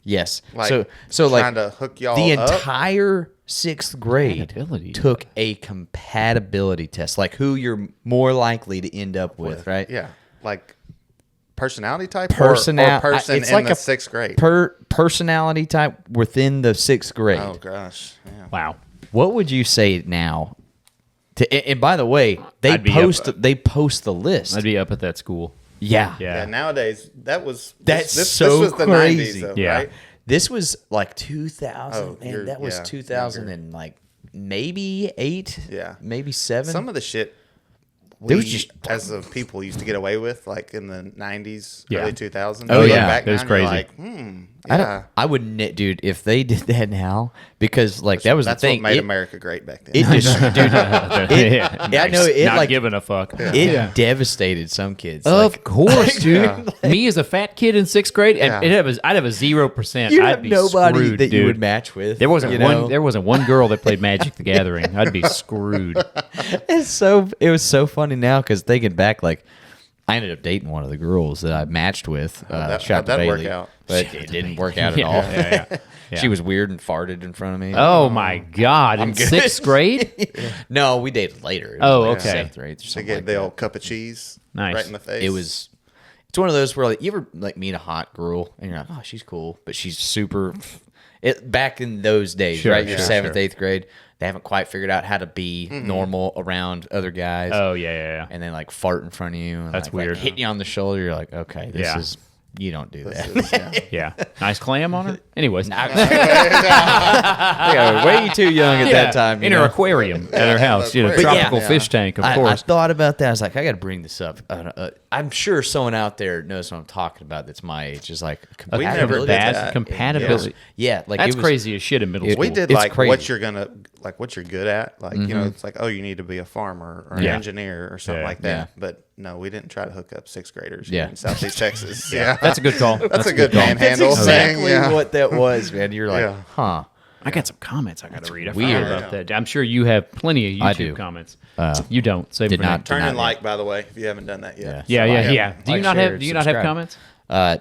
Yes. Like, so like trying to hook y'all the up? entire 6th grade Compatibility. took a compatibility test, like who you're more likely to end up with, right? Yeah, like personality type, or person It's in like the a 6th grade. Personality type within the 6th grade. Oh gosh, yeah. Wow. What would you say now? And by the way, they I'd be post up- the list. I'd be up at that school. Yeah. Yeah, nowadays this so was the crazy. 90s, though, Yeah. right? This was like 2000. Oh, man, that was yeah, 2000 and like maybe 8. Yeah. Maybe 7. Some of the shit There we, was just- as a people, used to get away with, like in the 90s, Yeah. early 2000s. Oh, You look yeah. back It was now and you're crazy. like, I yeah. wouldn't, dude, if they did that now, because like that was That's the thing. what made It- America great back then. It just, dude, Yeah, I know it, Not like- giving a fuck. it devastated some kids. Of Like, course, dude. Me as a fat kid in 6th grade, Yeah. I'd have a 0%. you I'd have be nobody screwed, that dude. you would match with. There wasn't you one. know? There wasn't one girl that played Magic the Gathering. I'd be screwed. It was so funny now because thinking back, like I ended up dating one of the girls that I matched with. How'd shout out to that work Bailey, out? But it didn't work out at Yeah, all. yeah. She was weird and farted in front of me. Oh my God! In good. 6th grade? No, we dated later. It was Oh, like okay. 7th grade or To something get like the that. old cup of cheese Nice. right in the face. It's one of those where like you ever like meet a hot girl and you're like, oh, she's cool, but she's super. Back in those days, Sure, right? You're sure, 7th, 8th grade. They haven't quite figured out how to be normal around other guys. Oh yeah. And then like fart in front of you. And, That's like, weird. Hit you on the shoulder. You're like, okay, this Yeah. is. You don't do that. Yeah. Nice clam on her. Anyways, Yeah, way too young at that time. in her aquarium at her house. aquarium. But yeah. Tropical fish tank, of I course. thought about that. I was like, I got to bring this up. I'm sure someone out there knows what I'm talking about. That's my age. Is like We never compatibility. did Bad that. compatibility. Yeah, like That's it was, crazy as shit in middle school. we did It's like crazy. what you're good at. Like, you know, it's like, oh, you need to be a farmer or an Yeah. engineer or something Yeah. like that. Yeah. But no, we didn't try to hook up 6th graders Yeah. in Southeast Texas. Yeah. That's a good call. That's a good call. manhandle That's thing. exactly Yeah. what that was, man. You're like, Yeah. huh? I got some comments I got to read. I weird. forgot about that. I'm sure you have plenty of I YouTube do. comments. You don't. Save did them for not- next. Turn Did and not like, by the way, if you haven't done that yet. Yeah. Do you Like, not share, have? Do you not have subscribe. comments?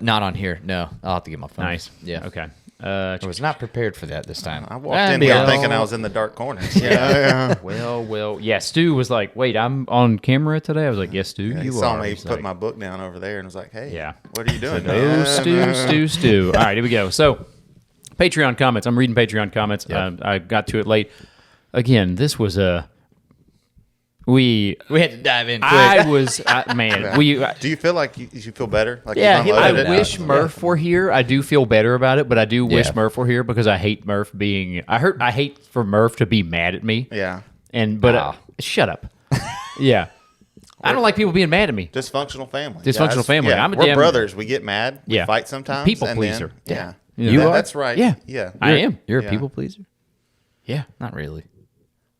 Not on here. No, I'll have to get my phone. Nice. Yeah. Okay. I was not prepared for that this time. I walked in here thinking I was in the dark corners. Yeah. Well. Yeah. Stu was like, "Wait, I'm on camera today." I was like, "Yes, Stu, He you saw are." me He's put like, my book down over there and was like, hey, Yeah. what are you doing? Oh, Stu. All right, here we go. So, Patreon comments. I'm reading Patreon comments. Yep. I got to it late. Again, this was we had to dive in quick. man. We. Do you feel like you feel better? Like Yeah, you've I unloaded it? wish Murph were here. I do feel better about it, but I do wish Yeah. Murph were here because I hate Murph being. I hate for Murph to be mad at me. Yeah. But shut up. Yeah, I don't like people being mad at me. Dysfunctional family. Dysfunctional guys. family. Yeah. I'm a We're damn- brothers. We get mad. We Yeah. fight sometimes. People and pleaser. Then, yeah. You are? That's right. Yeah. Yeah. I am. You're a Yeah. people pleaser? Yeah. Not really.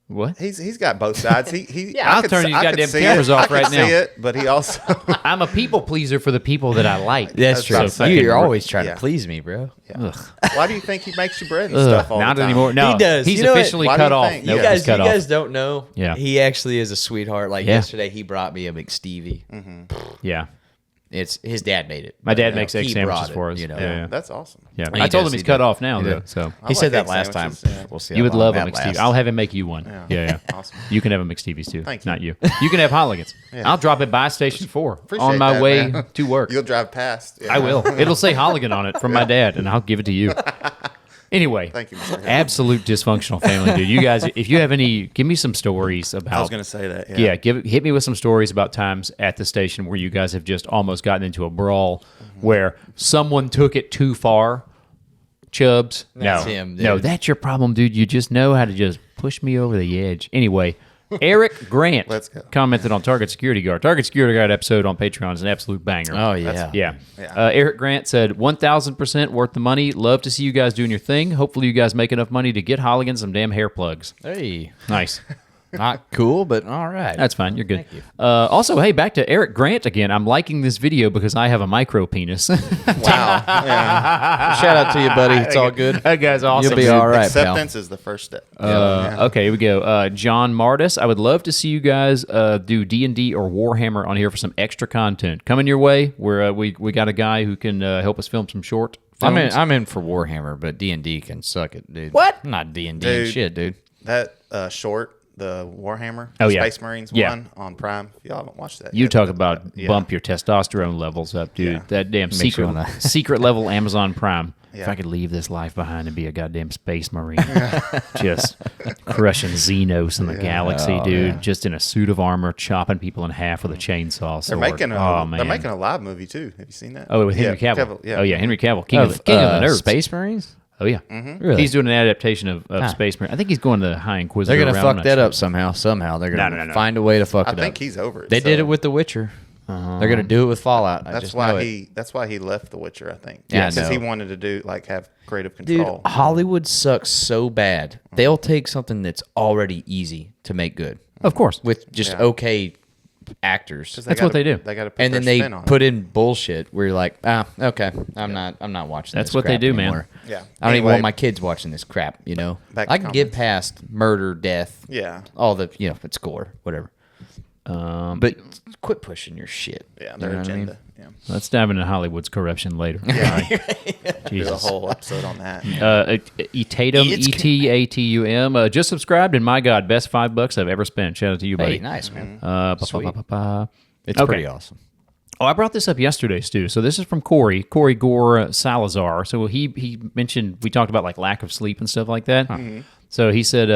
What? He's got both sides. He Yeah, I'll turn these I could goddamn see cameras it. off I could right see now. it, but he also I'm a people pleaser for the people that I like. That's true. So fucking You're always trying yeah. to please me, bro. Why do you think he makes you bread and stuff all Not the time? anymore. No, He does. He's You know what? officially Why do cut you off. think? Nope, You he's You cut off. guys don't know. Yeah. He actually is a sweetheart. Like Yeah. yesterday, he brought me a McStevie. Yeah. It's his dad made it. My dad You know, makes egg he sandwiches brought it, for us. You know. Yeah. That's awesome. Yeah. He I told does, him he's he cut does. off now, He though. does. So He said like that egg last time. sandwiches, yeah. We'll see. you would how love a long that McStevie. lasts. I'll have him make you one. Yeah. Awesome. You can have a McStevie's too. Thank you. Not you. You can have Holligans. I'll drop it by Station 4 Appreciate on my that, way man. to work. You'll drive past. Yeah. I will. It'll say Holligan on it from my dad, and I'll give it to you. Anyway, Thank you, Mr. Hill. absolute dysfunctional family, dude. You guys, if you have any, give me some stories about. I was going to say that. Yeah, hit me with some stories about times at the station where you guys have just almost gotten into a brawl where someone took it too far. Chubbs, That's no, him, dude. no, that's your problem, dude. You just know how to just push me over the edge. Anyway, Eric Grant Let's go. commented on Target Security Guard. Target Security Guard episode on Patreon is an absolute banger. Oh, yeah. Yeah. Yeah. Eric Grant said, 1,000% worth the money. Love to see you guys doing your thing. Hopefully you guys make enough money to get Holligan some damn hair plugs. Hey. Nice. Not cool, but all right. That's fine. You're good. Thank you. Also, hey, back to Eric Grant again. I'm liking this video because I have a micro penis. Wow. Yeah. Shout out to you, buddy. It's all good. That guy's awesome. You'll be dude. all right, Acceptance is the first step. Okay, here we go. John Martis, I would love to see you guys do D&D or Warhammer on here for some extra content. Coming your way. Where we got a guy who can help us film some short films. I'm in for Warhammer, but D&D can suck it, dude. What? I'm not D&D Dude. shit, dude. That short, the Warhammer, Oh, yeah. Space Marines Yeah. one on Prime. If y'all haven't watched that You yet, talk about yeah. bump your testosterone levels up, dude. Yeah. That damn Make sure secret on that. secret level Amazon Prime. If Yeah. I could leave this life behind and be a goddamn space marine, just crushing Xenos in the galaxy, dude. Just in a suit of armor, chopping people in half with a chainsaw sword. They're making a live movie too. Have you seen that? Oh, with Henry Yeah, Cavill. yeah. Oh yeah, Henry Cavill, king of the nerds. Space Marines? Oh yeah, Really? he's doing an adaptation of Space Marine. I think he's going to High Inquisitor. They're going to route, I'm fuck not that sure. up somehow. Somehow. They're going to No. find a way to fuck I it think up. he's over it. They did so it with The Witcher. They're going to do it with Fallout. I That's just why know it. That's why he left The Witcher. I think. Yeah, I because he know. wanted to do have creative Dude, control. Hollywood sucks so bad. They'll take something that's already easy to make good Of course. with just Yeah. okay actors. That's what they do. They got to put And their then they spin on put it. in bullshit where you're like, okay, I'm not watching That's this what they crap do, man. anymore. Yeah. I don't even Anyway. want my kids watching this crap, you know? Back to I can get comments. past murder, death, Yeah. all the, it's gore, whatever. But quit pushing your shit. Yeah. You Their know what I mean? agenda. Yeah. Let's dive into Hollywood's corruption later. Do a Jesus. whole episode on that. Etatum, It's- Etatum. Just subscribed, and my God, best $5 I've ever spent. Shout out to you, buddy. Hey, nice, man. Sweet. It's Okay. pretty awesome. Oh, I brought this up yesterday, Stu. So this is from Corey Gore Salazar. So he mentioned, we talked about like lack of sleep and stuff like that. So he said,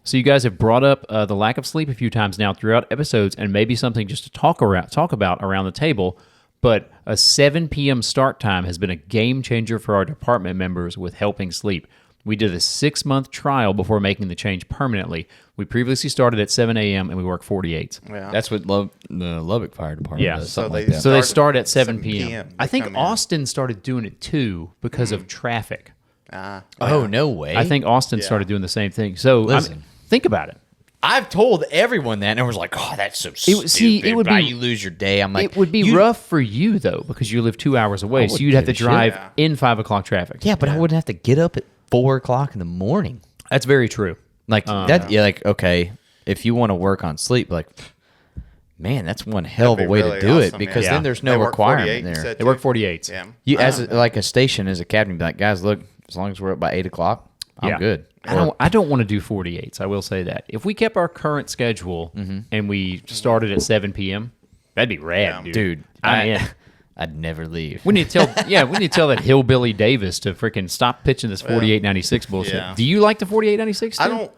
so you guys have brought up the lack of sleep a few times now throughout episodes, and maybe something just to talk about around the table. But a 7 p.m. start time has been a game changer for our department members with helping sleep. We did a 6-month trial before making the change permanently. We previously started at 7 a.m. and we work 48. Yeah. That's what the Lubbock Fire Department Yeah. does. So Something like they- that. So they Start start at 7 7 p.m. p.m. I They think come in. Austin started doing it too because of traffic. Oh, no way. I think Austin started doing the same thing. So Listen. think about it. I've told everyone that, and everyone's like, "Oh, that's so stupid." see, it would Why be- you lose your day. I'm like, It would be you- rough for you though because you live 2 hours away, so you'd have to give a shit. drive Yeah. in 5 o'clock traffic. Yeah, but I wouldn't have to get up at 4:00 in the morning. That's very true. Like that. Yeah, like okay, if you want to work on sleep, like, man, that's one hell of a That'd be way really to do it awesome, because yeah. then there's They no work 48, requirement you there. said, They work too? 48s. Yeah. You as like a station as a captain, be like, guys, look, as long as we're up by 8 o'clock, I'm Yeah. good. I don't want to do 48s. I will say that. If we kept our current schedule and we started at 7 p.m., that'd be rad, Dude, I'm in. I'd never leave. We need to tell, we need to tell that hillbilly Davis to freaking stop pitching this 4896 bullshit. yeah. Do you like the 4896? I Stu? don't.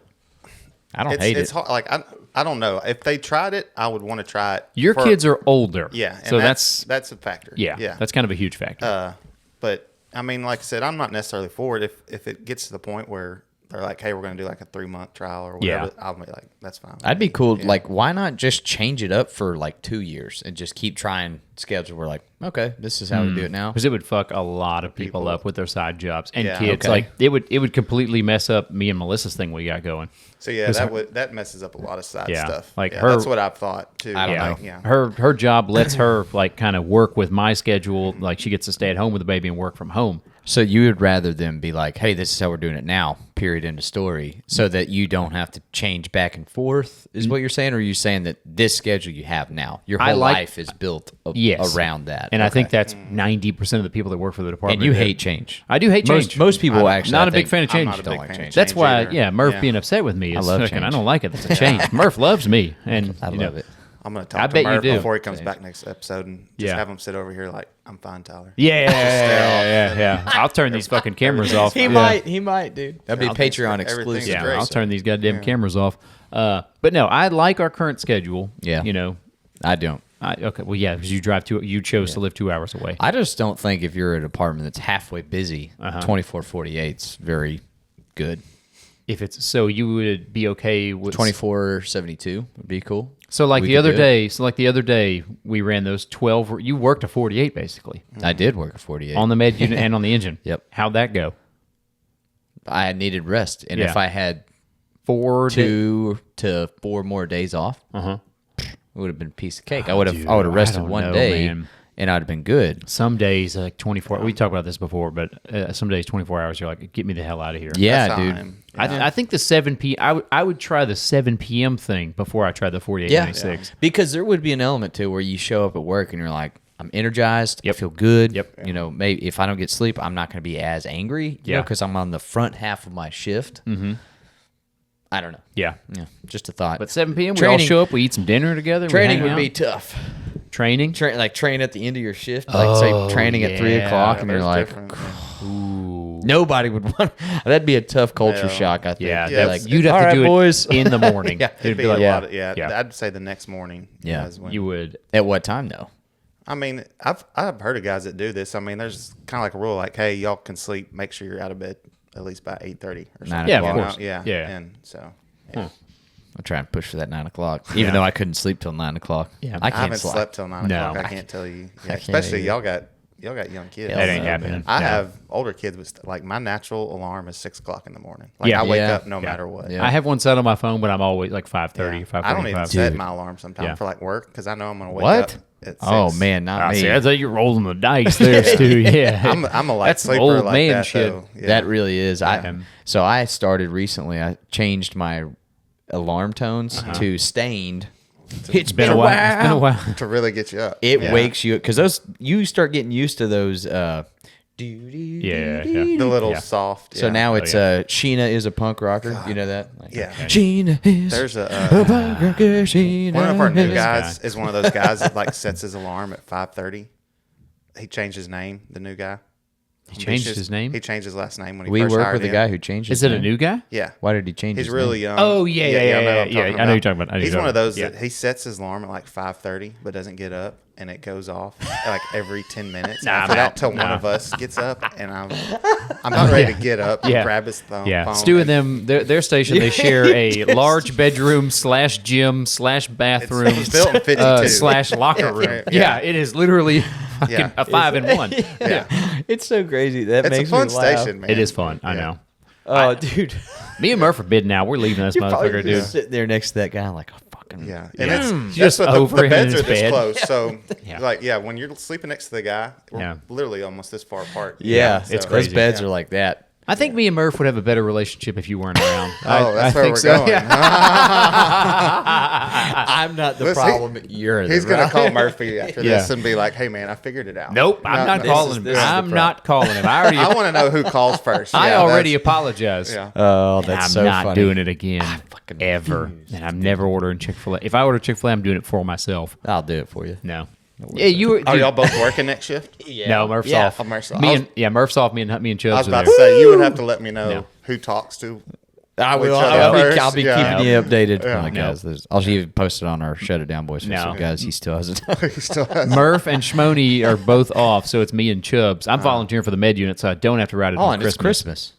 I don't It's, hate it's it. hard. Like I don't know. If they tried it, I would want to try it. Your for- kids are older. Yeah. And So that's a factor. yeah, Yeah. that's kind of a huge factor. But I mean, like I said, I'm not necessarily for it. If it gets to the point where they're like, hey, we're going to do like a 3-month trial or whatever, Yeah. I'll be like, that's fine. I'd be cool. Like, why not just change it up for like 2 years and just keep trying schedule? We're like, okay, this is how we do it now. Because it would fuck a lot of people up with their side jobs and Yeah. kids. Okay. Like it would completely mess up me and Melissa's thing we got going. So yeah, that messes up a lot of side Yeah, stuff. like Yeah, her- that's what I've thought too. I don't Yeah, know. Like, yeah. her job lets her like kind of work with my schedule. Like she gets to stay at home with the baby and work from home. So you would rather them be like, hey, this is how we're doing it now, period, end of story, so that you don't have to change back and forth, is what you're saying? Or are you saying that this schedule you have now, your I whole like- life is built Yes. around that? And I Okay. think that's 90% of the people that work for the department. And you hate change. I do hate change. Most people actually. not I a big think, fan of I'm change. not a don't big like fan of change. That's why, either. Murph being upset with me is love fucking, I change. don't like it. That's a change. Murph loves me, and I you know, love it. I'm gonna I talk to bet you Murph do. before he comes back next episode and just Yeah. have him sit over here like, I'm fine, Tyler. Yeah. I'll turn these fucking cameras off. He Yeah. might, dude. That'd be I'll think Patreon everything's exclusive. Yeah, great. I'll turn these goddamn cameras off. But no, I like our current schedule. Yeah. You know, I don't. okay, well, yeah, because you chose to live 2 hours away. I just don't think if you're at an apartment that's halfway busy, 24/48's very good. If it's so, you would be okay with 24/72 would be cool. So like We the could other do it. day, we ran those 12. You worked a 48 basically I did work a 48. on the med unit and on the engine. Yep. How'd that go? I needed rest, and Yeah. if I had 2 to 4 more days off. It would have been a piece of cake. I would have rested don't one know, day, man. and I'd have been good. Some days, like 24. We talked about this before, but some days, 24 hours, you're like, get me the hell out of here. Yeah, That's dude. time. I think the 7 p. I would try the 7 p.m. thing before I tried the 48-96. Because there would be an element to where you show up at work and you're like, I'm energized. I feel good. Yep. You know, maybe if I don't get sleep, I'm not going to be as angry. Yeah. Because I'm on the front half of my shift. Mm-hmm. I don't know. Yeah. Yeah, just a thought. But 7 p.m. we all show up, we eat some dinner together. Training we would hang be out. tough. Training. Train at the end of your shift, like say training at 3 o'clock, and you're That's like, different, nobody would want. That'd be a tough culture Yeah. shock. I think. Yeah, Yeah, like it's- you'd have all to right, do it boys. in the morning. Yeah. It'd be like, a lot. yeah. I'd say the next morning. Yeah. is when- You would. At what time though? I mean, I've heard of guys that do this. I mean, there's kind of like a rule, like, hey, y'all can sleep. Make sure you're out of bed at least by 8:30 or 9 something. Yeah, of o'clock. course. Yeah, Yeah. And so I'll try and push for that 9 o'clock, even though I couldn't sleep till 9 o'clock. Yeah. I I can't haven't sleep. slept till 9 No. o'clock. I can't tell you. Yeah, can't especially either. y'all got young kids. That ain't no, happening. man. I No. have older kids, but like my natural alarm is 6 o'clock in the morning. Like Yeah. I wake Yeah. up no Yeah. matter what. Yeah. I have one set on my phone, but I'm always like 5:30, Yeah. 5:45. I don't even set Dude. my alarm sometimes Yeah. for like work because I know I'm gonna wake What? up at 6. Oh man, not me. See, I thought you're rolling the dice there, Stu. Yeah. I'm a light That's some sleeper old like man that, shit. though. Yeah. That really is. Yeah. So I started recently. I changed my alarm tones to stained. It's been a while. It's been a while. to really get you up. It Yeah. wakes you because you start getting used to those. Yeah. the little Yeah. soft. So yeah. now it's yeah. Sheena is a punk rocker. You know that? Like, Yeah. Sheena is There's a a punk rocker. Sheena. one of our new is- guys is one of those guys that like sets his alarm at 5:30. He changed his name. The new guy. He changed his name? He changed his last name when he We first work hired with a him. guy who changed. His Is it a name. new guy? Yeah. Why did he change? He's his really name? young. Oh, yeah. I know what I'm I talking know who you're about. talking about. He's one of those Yeah. that he sets his alarm at like 5:30, but doesn't get up, and it goes off like every 10 minutes. Nah, After man. that, till one Nah. of us gets up, and I'm not ready to get up and Yeah. grab his phone. Yeah, Stu and them, their station, they share a large bedroom / gym / bathroom It's built in 52. / locker room. Yeah. Yeah, it is literally fucking Yeah. a 5-in-1. Yeah. It's so crazy. That It's a makes fun me laugh. station, man. It is fun. I know. Oh, dude. Me and Murph are bidding now. We're leaving this You're probably motherfucker, just dude. sitting there next to that guy, like, oh, fucking. Yeah, and Yeah. it's Just just what over the him in beds his are this bed. close. So, Yeah. like, when you're sleeping next to the guy, we're Yeah. literally almost this far apart. Yeah, it's so- crazy. Those beds Yeah. are like that. I think me and Murph would have a better relationship if you weren't around. Oh, that's I where think we're so. going. Yeah. I'm not the Listen, problem. You're the He's gonna problem. call Murphy after Yeah. this and be like, "Hey, man, I figured it out." Nope, I'm not no. calling him. this is the I'm problem. not calling him. I already, I want to know who calls first. I Yeah, already that's- apologized. Yeah. Oh, And that's I'm so not funny. doing it again fucking ever. refuse. And I'm never ordering Chick-fil-A. If I order Chick-fil-A, I'm doing it for myself. I'll do it for you. No. Yeah, you were. Are dude, y'all both working next shift? No, Murph's Yeah. off. Oh, Murph's off. Me and Murph's off. Me and I Chubbs was are about there. to say you would have to let me know No. who talks to. I will. each other I'll first, be yeah. keeping you updated. Yeah. Like, guys, I'll even post it on our Shutitdownboys No. Facebook, guys. He still hasn't. He still has. Murph and Shmoney are both off, so it's me and Chubbs. I'm volunteering for the med unit, so I don't have to ride it Oh, on and it's Christmas.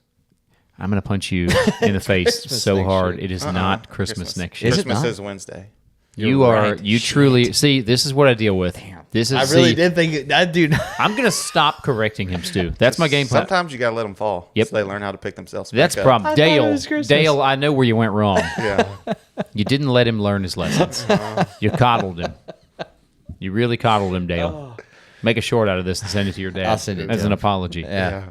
I'm going to punch you in the face so next hard. year. It is not Christmas next year. Is it Christmas not? is Wednesday. You are right. you truly see. This is what I deal with. This is I really see, did think I do. I'm gonna stop correcting him, Stu. That's my game plan. Sometimes you gotta let them fall. Yep. So they learn how to pick themselves. That's back the up. problem. I thought it Dale, was Christmas. Dale, I know where you went wrong. Yeah. You didn't let him learn his lessons. You coddled him. You really coddled him, Dale. Make a short out of this and send it to your dad. I'll send it as to an him. apology. Yeah.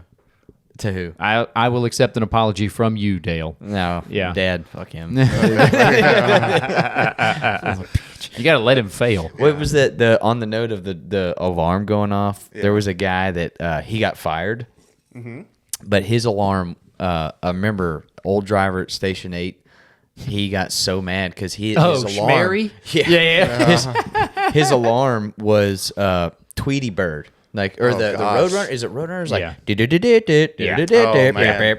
To who? I will accept an apology from you, Dale. No. Yeah. Dad. Fuck him. You got to let him fail. What was that? On the note of the alarm going off, there was a guy that he got fired, but his alarm. I remember old driver at Station 8. He got so mad because his alarm. Schmary? Yeah. His alarm was Tweety Bird. Like or Oh, the gosh. Roadrunner. Is it Roadrunners? Like Oh,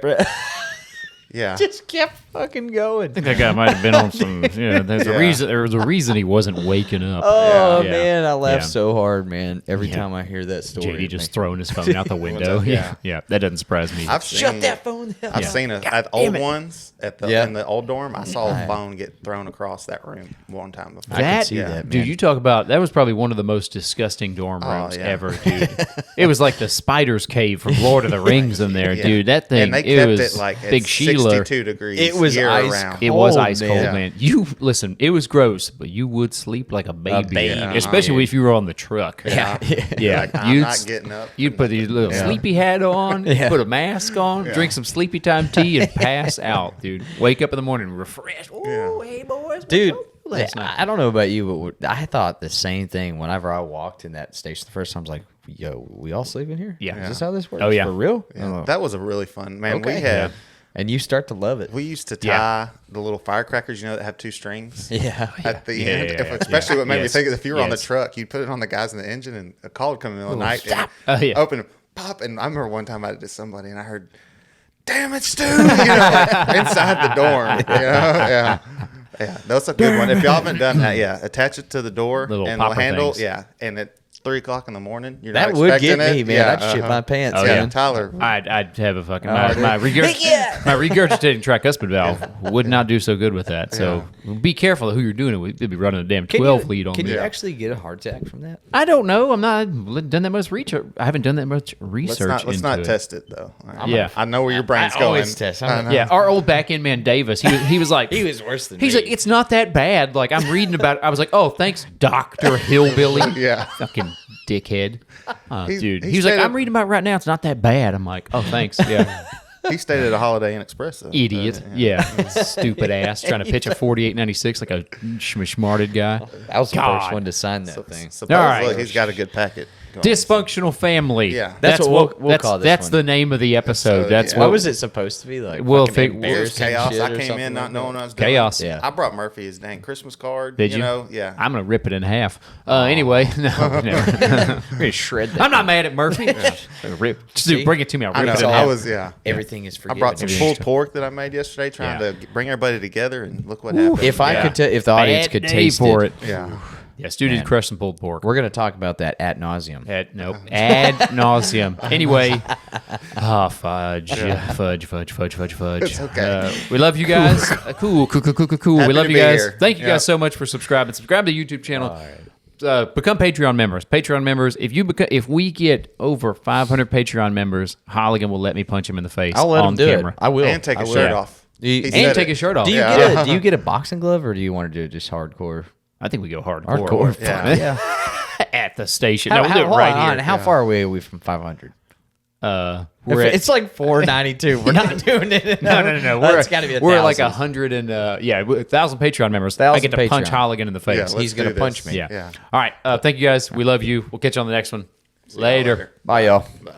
man. Yeah. just kept fucking going. I think that guy might have been on some. There's a Yeah. reason. There was a reason he wasn't waking up. Oh Yeah. man, I laugh Yeah. so hard, man. Every Yeah. time I hear that story, JD it just makes- throwing his phone out the window. Yeah. Yeah, that doesn't surprise me. I've seen, shut that phone the hell. I've Yeah. seen it at old ones at the Yeah. in the old dorm. I saw a phone get thrown across that room one time before. That, see that, dude, man. you talk about that was probably one of the most disgusting dorm rooms yeah. ever, dude. It was like the spider's cave from Lord of the Rings in there, Yeah. dude. That thing, and they it kept was it like at Big Sheila. 62 degrees. It was year ice round. It was cold, ice man. cold, Yeah. man. You listen. It was gross, but you would sleep like a baby, baby, especially dude. if you were on the truck. Yeah. yeah. Like, I'm not getting up. You'd put your little sleepy hat on, put a mask on, drink some sleepy time tea, and pass out, dude. Wake up in the morning refreshed. Oh, hey boys, Dude, last night. I don't know about you, but I thought the same thing whenever I walked in that station the first time. I was like, yo, we all sleep in here? Yeah. Is this how this works? Oh, yeah. For real? Yeah, Oh. that was a really fun, man. Okay. We had, And you start to love it. we used to tie Yeah. the little firecrackers, that have 2 strings. Yeah. At the Yeah, end, yeah, yeah, especially what made me Yes. think is if you were on the Yes. truck, you'd put it on the guys in the engine, and a call would come in the middle of the night, and Oh, yeah. open, pop, and I remember one time I did to somebody, and I heard, "Damn it, Stu!" Like, inside the dorm. Yeah. Yeah, that's a good one. If y'all haven't done that, attach it to the door Little and the popper handle. things. Yeah, and at 3:00 in the morning, you're That not would expecting get me, it. man. Yeah, I'd shit my pants, Oh, Yeah, man. Tyler. I'd have a fucking my regurgitating tricuspid valve would not do so good with that. So be careful of who you're doing it with. You'd be running a damn 12 lead on Can me. you actually get a heart attack from that? I don't know. I'm not done that much research. I haven't done that much research. Let's into not it. test it though. Yeah. I know where your brain's I going. always test. I know. Yeah, our old back end man Davis. He was like He was worse than He's me. like, it's not that bad. Like I'm reading about it. I was like, oh, thanks, Doctor Hillbilly. Yeah. Fucking dickhead. Oh, He's- dude. he He was like, stayed I'm at- reading about it right now. It's not that bad. I'm like, oh, thanks. Yeah. He stayed at a Holiday Inn Express though. Idiot. Yeah. Stupid ass. Trying to pitch a 48.96 like a smarted guy. I was the God. first one to sign that thing. Supposedly All right. he's got a good packet. going. Dysfunctional family. Yeah. That's what we'll call this That's one. the name of the episode. So, That's yeah. What what was it supposed to be like? We'll Fucking think- It was embarrassing chaos. shit I or came something in like not knowing that? what I was doing. Chaos. Yeah. I brought Murphy his dang Christmas card. Did you? know? Yeah. I'm gonna rip it in half. Anyway, no, never. I'm gonna shred that. I'm not mad at Murphy. Rip, just See? bring it to me. I'll I rip know. it in I half. was Everything is I forgiven. brought some Everything's pulled pork that I made yesterday, trying Yeah. to bring everybody together, and look what happened. If I Yeah. could, if the audience Bad could day taste for it, it. yeah. Yeah, Stu did crush some pulled pork. we're gonna talk about that ad nauseum. Nope. Ad nauseum. Anyway, fudge. Fudge. It's okay. We love you guys. Cool. We Happy love to you be guys. here. Thank you Yeah. guys so much for subscribing. Subscribe to the YouTube channel. Become Patreon members. Patreon members. If we get over 500 Patreon members, Holligan will let me punch him in the face. I'll let on him do camera. it. I will. And take I his will. shirt Yeah. off. He- He and said take it. his shirt off. Do you Yeah. get do you get a boxing glove or do you want to do it just hardcore? I think we go hardcore. Hardcore. Yeah. Yeah. At the station. How, No, we'll do it hold right on, here. how far away are we from 500? We're at, It's like 492. We're not doing it. no. That's got to be. We're at like 1,000. 100 and 1,000 Patreon members. I 1,000 get to punch Patreon. Holligan in the face. Yeah, let's He's gonna do this. punch me. Yeah. Yeah. All right. Thank you guys. We love you. We'll catch you on the next one. Later. Bye, y'all. Bye.